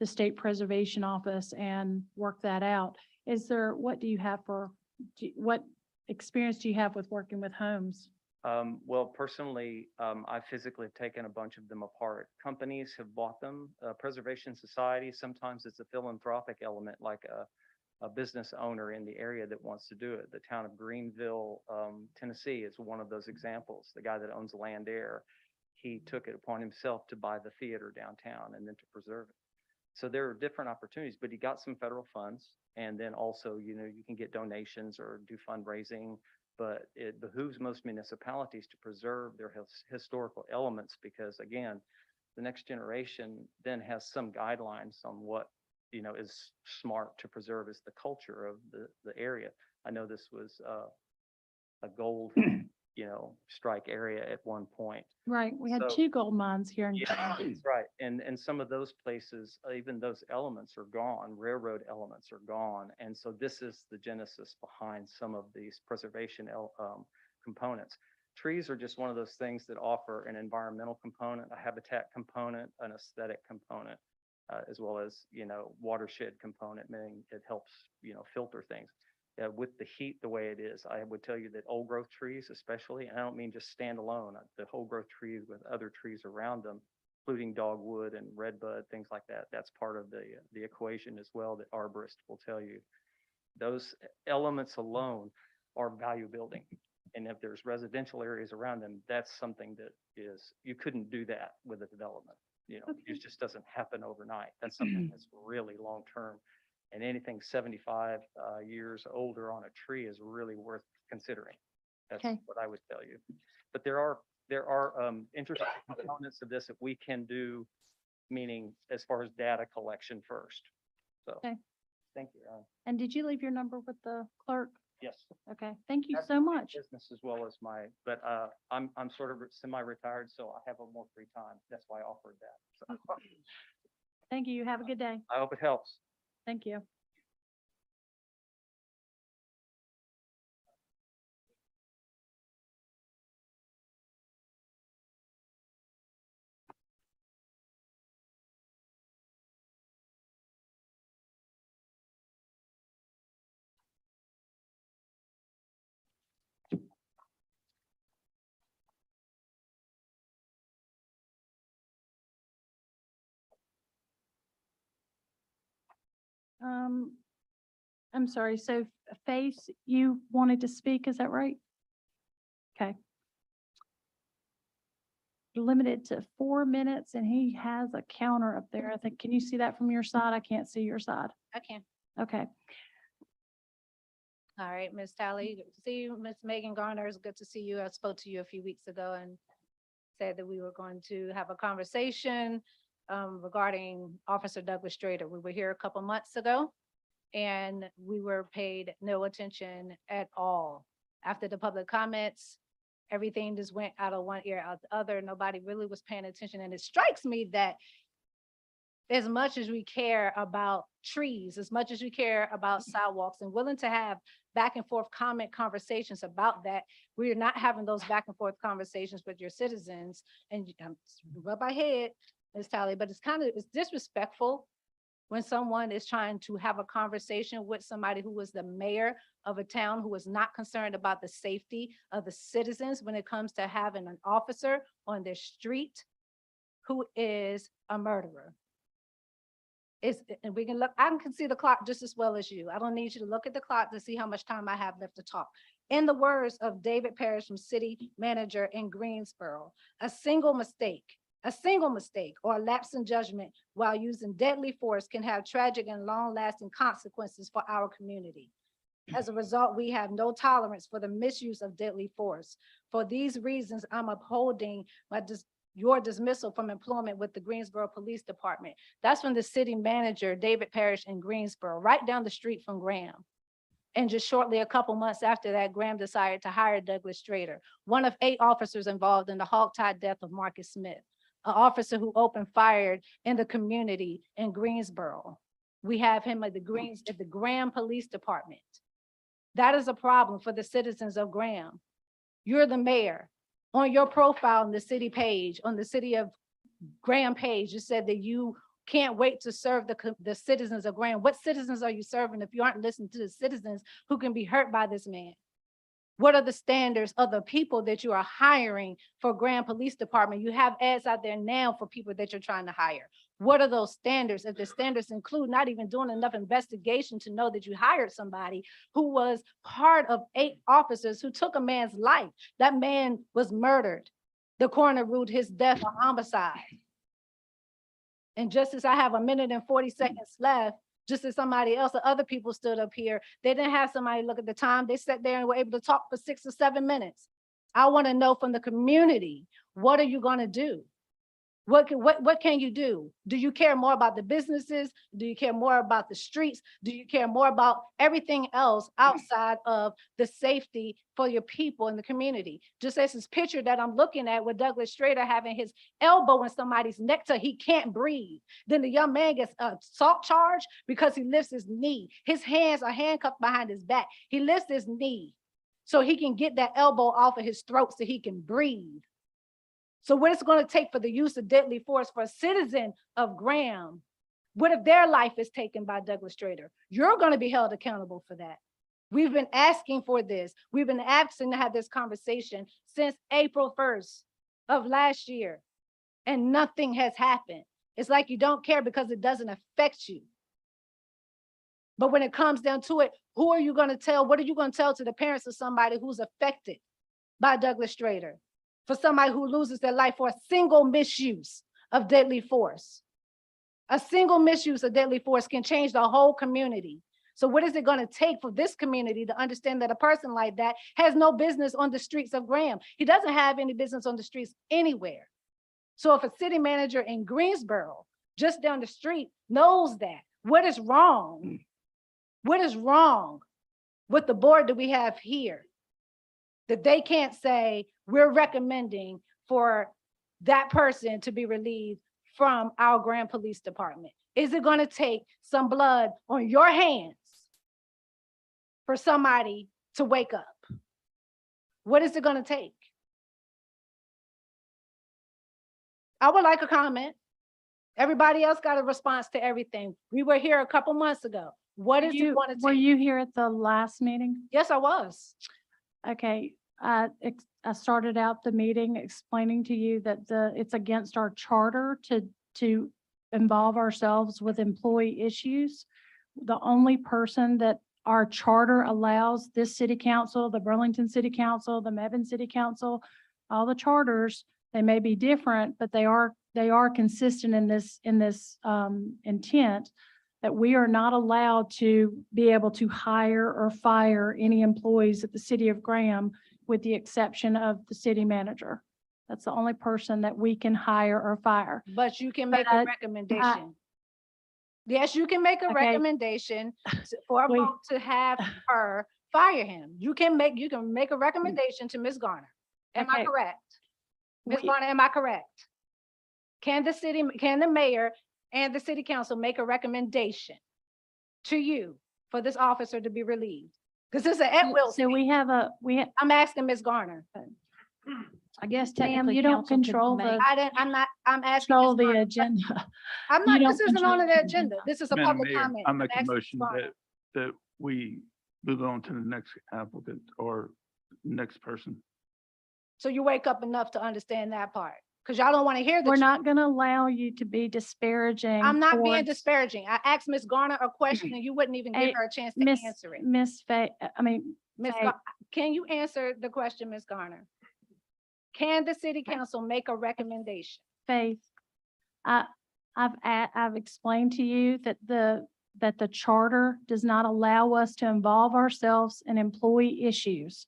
the State Preservation Office and work that out. What do you have what experience do you have with working with homes? Well, personally, I physically have taken a bunch of them apart. Companies have bought them, preservation societies, sometimes it's a philanthropic element, like a business owner in the area that wants to do it. The town of Greenville, Tennessee is one of those examples. The guy that owns Land Air, he took it upon himself to buy the theater downtown and then to preserve it. So there are different opportunities, but he got some federal funds. And then also, you can get donations or do fundraising, but it behooves most municipalities to preserve their historical elements because, again, the next generation then has some guidelines on what, is smart to preserve as the culture of the area. I know this was a gold, strike area at one point. Right, we had So- 2 gold mines here in Yeah, town. that's right. And some of those places, even those elements are gone, railroad elements are gone. And so this is the genesis behind some of these preservation components. Trees are just one of those things that offer an environmental component, a habitat component, an aesthetic component. as well as, you know, watershed component, meaning it helps, you know, filter things. With the heat the way it is, I would tell you that old growth trees especially, and I don't mean just standalone, the whole growth trees with other trees around them, including dogwood and redbud, things like that. That's part of the equation as well that arborists will tell you. Those elements alone are value building. And if there's residential areas around them, that's something that is, you couldn't do that with a development. You know, Okay. it just doesn't happen overnight. That's something that's really long-term. And anything 75 years older on a tree is really worth considering. That's Okay. what I would tell you. But there are interesting components of this that we can do, meaning as far as data collection first. So, Okay. thank you. And did you leave your number with the clerk? Yes. Okay, thank you That's so much. Business as well as but I'm sort of semi-retired, so I have a more free time. That's why I offered that. So Thank you. Have a good day. I hope it helps. Thank you. I'm sorry, so Faith, you wanted to speak, is that right? Okay. Limited to 4 minutes and he has a counter up there. I think, can you see that from your side? I can't see your side. I can. Okay, All right, Ms. Tally, good to see you. Ms. Megan Garner, it's good to see you. I spoke to you a few weeks ago and said that we were going to have a conversation regarding Officer Douglas Strader. We were here a couple months ago and we were paid no attention at all. After the public comments, everything just went out of one ear, out the other. Nobody really was paying attention. And it strikes me that as much as we care about trees, as much as we care about sidewalks and willing to have back and forth conversations about that, we are not having those back and forth conversations with your citizens. And rub my head, Ms. Tally, but it's disrespectful when someone is trying to have a conversation with somebody who was the mayor of a town who is not concerned about the safety of the citizens when it comes to having an officer on their street who is a murderer. And we can look, I can see the clock just as well as you. I don't need you to look at the clock to see how much time I have left to talk. In the words of David Parrish from City Manager in Greensboro, a single mistake or a lapse in judgment while using deadly force can have tragic and long-lasting consequences for our community. As a result, we have no tolerance for the misuse of deadly force. For these reasons, I'm upholding your dismissal from employment with the Greensboro Police Department. That's from the city manager, David Parrish in Greensboro, right down the street from Graham. And just shortly, a couple months after that, Graham decided to hire Douglas Strader, one of 8 officers involved in the hogtie death of Marcus Smith, an officer who opened fire in the community in Greensboro. We have him at the Graham Police Department. That is a problem for the citizens of Graham. You're the mayor. On your profile on the city page, on the city of Graham page, you said that you can't wait to serve the citizens of Graham. What citizens are you serving if you aren't listening to the citizens who can be hurt by this man? What are the standards of the people that you are hiring for Graham Police Department? You have ads out there now for people that you're trying to hire. What are those standards? If the standards include not even doing enough investigation to know that you hired somebody who was part of 8 officers who took a man's life. That man was murdered. The coroner ruled his death a homicide. And just as I have 1 minute and 40 seconds left, just as somebody else or other people stood up here, they didn't have somebody look at the time. They sat there and were able to talk for 6 or 7 minutes. I want to know from the community, what are you going to do? What can you do? Do you care more about the businesses? Do you care more about the streets? Do you care more about everything else outside of the safety for your people in the community? Just as this picture that I'm looking at with Douglas Strader having his elbow in somebody's neck till he can't breathe. Then the young man gets assault charge because he lifts his knee. His hands are handcuffed behind his back. He lifts his knee so he can get that elbow off of his throat so he can breathe. So what it's going to take for the use of deadly force for a citizen of Graham What if their life is taken by Douglas Strader? You're going to be held accountable for that. We've been asking for this. We've been asking to have this conversation since April 1st of last year, and nothing has happened. It's like you don't care because it doesn't affect you. But when it comes down to it, who are you going to tell? What are you going to tell to the parents of somebody who's affected by Douglas Strader? For somebody who loses their life for a single misuse of deadly force? A single misuse of deadly force can change the whole community. So what is it going to take for this community to understand that a person like that has no business on the streets of Graham? He doesn't have any business on the streets anywhere. So if a city manager in Greensboro, just down the street, knows that, what is wrong? What is wrong with the board that we have here? That they can't say, we're recommending for that person to be relieved from our Graham Police Department. Is it going to take some blood on your hands for somebody to wake up? What is it going to take? I would like a comment. Everybody else got a response to everything. We were here a couple months ago. What is it going to take? Were you here at the last meeting? Yes, I was. Okay, I started out the meeting explaining to you that it's against our charter to involve ourselves with employee issues. The only person that our charter allows, this city council, the Burlington City Council, the Mebane City Council, all the charters, they may be different, but they are consistent in this intent that we are not allowed to be able to hire or fire any employees at the city of Graham, with the exception of the city manager. That's the only person that we can hire or fire. But you can make a recommendation. Yes, you can make a Okay. recommendation for a Wait. vote to have her fire him. You can make a recommendation to Ms. Garner. Am I Okay. correct? Ms. We- Garner, am I correct? Can the mayor and the city council make a recommendation to you for this officer to be relieved? Because this is an at-will. So I'm asking Ms. Garner. I guess Ma'am, technically you don't council could control make- the, I'm asking. control Ms. the Garner. agenda. I'm You not, don't this isn't control on the the agenda. agenda. This is a Madam public Mayor, comment. I I'm make a asking Ms. motion Garner. that we move on to the next applicant or next person. So you wake up enough to understand that part, because y'all don't want to hear the We're truth. not going to allow you to be disparaging. I'm not being towards disparaging. I asked Ms. Garner a question and you wouldn't even give Hey, her a chance to Miss answer it. Miss Fay, I mean, Ms. Faye. Can you answer the question, Ms. Garner? Can the city council make a recommendation? Faith, I've explained to you that the charter does not allow us to involve ourselves in employee issues.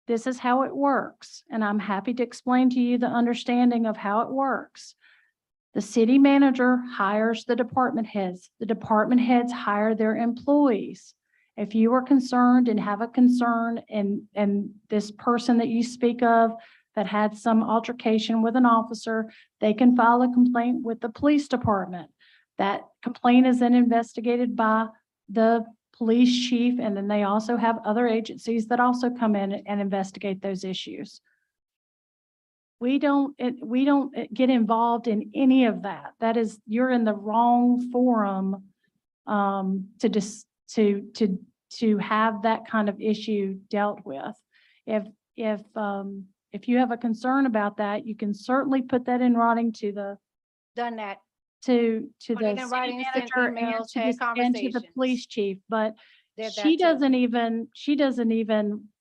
This is how it works, and I'm happy to explain to you the understanding of how it works. The city manager hires the department heads. The department heads hire their employees. If you are concerned and have a concern and this person that you speak of that had some altercation with an officer, they can file a complaint with the police department. That complaint is then investigated by the police chief, and then they also have other agencies that also come in and investigate those issues. We don't get involved in any of that. That is, you're in the wrong forum to have that kind of issue dealt with. If you have a concern about that, you can certainly put that in writing to the Done that. to Put the it in city writing, sent manager and emails, to had and to the conversations. police chief, but Did that she too. doesn't even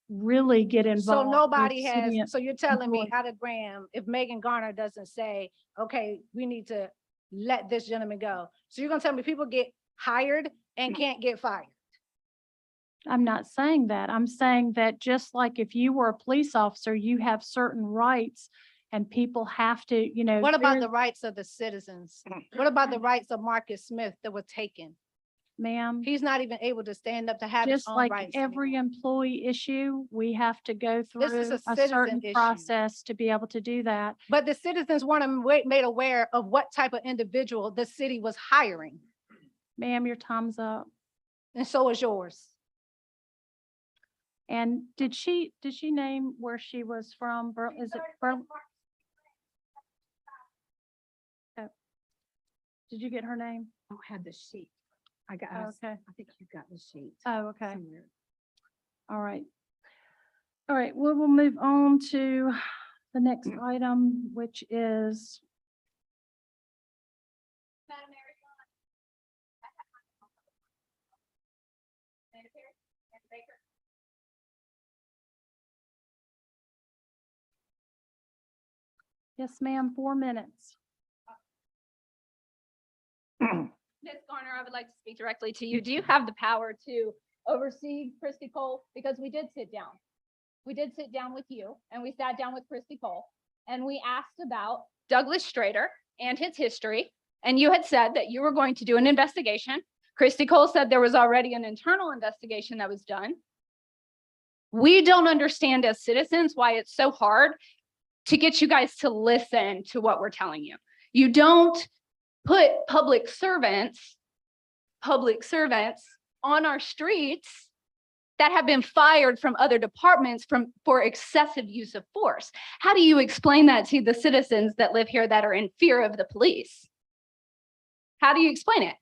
really get involved. So with nobody city has, so you're telling me employees. out of Graham, if Megan Garner doesn't say, okay, we need to let this gentleman go. So you're gonna tell me people get hired and can't get fired? I'm not saying that. I'm saying that just like if you were a police officer, you have certain rights and people have to, What about there- the rights of the citizens? What about the rights of Marcus Smith that were taken? Ma'am, He's not even able to stand up to have his just own like rights every anymore. employee issue, we have to go This through is a a citizen certain issue. process to be able to do that. But the citizens weren't made aware of what type of individual the city was hiring, Ma'am, your time's up. and so is yours. And did she name where she was from? Is it Did you get her name? I don't have the sheet. I got, Oh, okay. I think you got the sheet. Oh, okay. somewhere. All right. All right, we'll move on to the next item, which is yes, ma'am, 4 minutes. Ms. Garner, I would like to speak directly to you. Do you have the power to oversee Christy Cole? Because we did sit down. We did sit down with you and we sat down with Christy Cole and we asked about Douglas Strader and his history. And you had said that you were going to do an investigation. Christy Cole said there was already an internal investigation that was done. We don't understand as citizens why it's so hard to get you guys to listen to what we're telling you. You don't put public servants on our streets that have been fired from other departments for excessive use of force. How do you explain that to the citizens that live here that are in fear of the police? How do you explain it?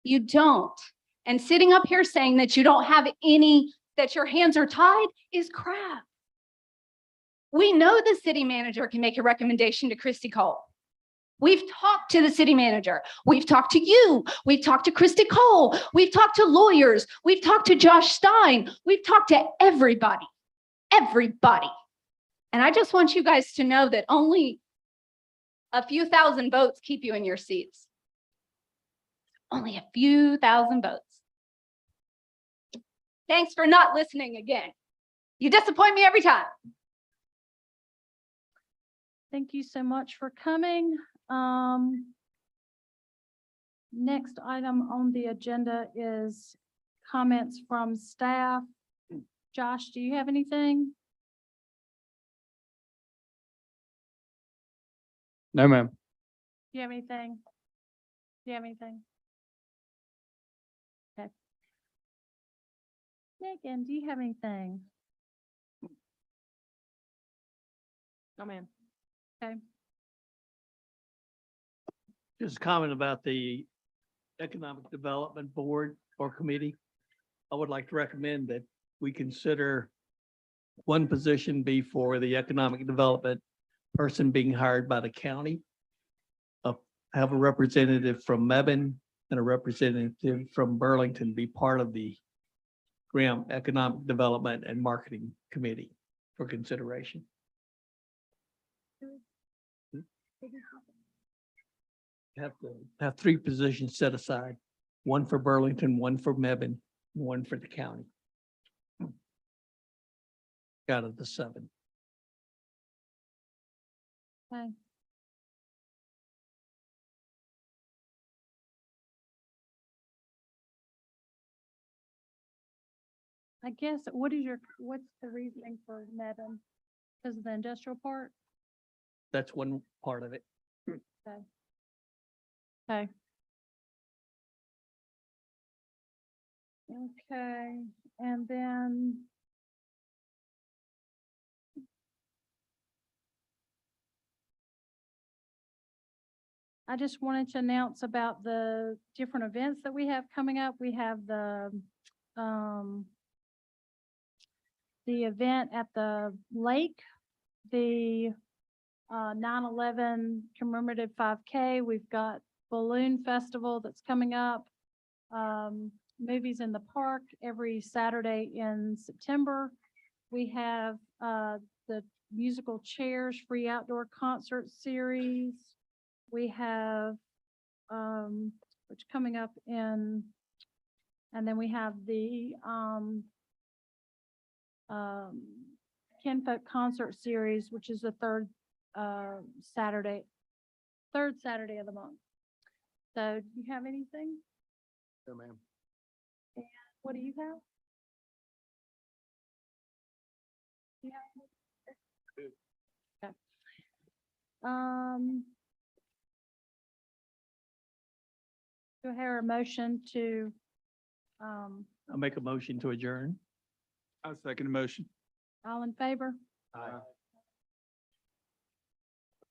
You don't. And sitting up here saying that you don't have any, that your hands are tied is crap. We know the city manager can make a recommendation to Christy Cole. We've talked to the city manager. We've talked to you. We've talked to Christy Cole. We've talked to lawyers. We've talked to Josh Stein. We've talked to everybody. And I just want you guys to know that only a few thousand votes keep you in your seats. Only a few thousand votes. Thanks for not listening again. You disappoint me every time. Thank you so much for coming. Next item on the agenda is comments from staff. Josh, do you have anything? No, ma'am. Do you have anything? Do you have anything? Okay. Megan, do you have anything? No, ma'am. Okay. Just a comment about the Economic Development Board or Committee. I would like to recommend that we consider one position be for the economic development person being hired by the county. Have a representative from Mebane and a representative from Burlington be part of the Graham Economic Development and Marketing Committee for consideration. Have to have 3 positions set aside, one for Burlington, one for Mebane, and one for the county. Out of the 7. Okay. I guess, what's the reasoning for Mebane? Because of the industrial park? That's one part of it. Okay. Okay. Okay, and then I just wanted to announce about the different events that we have coming up. We have the event at the lake, the 9/11 commemorative 5K. We've got Balloon Festival that's coming up. Movies in the park every Saturday in September. We have the musical chairs free outdoor concert series. We have which coming up in, and then we have the Kinfolk concert series, which is the third Saturday of the month. So do you have anything? No, ma'am. And what do you have? Do you have? Okay. Do I hear a motion to, I'll make a motion to adjourn. I second the motion. all in favor? Aye.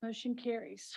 Motion carries.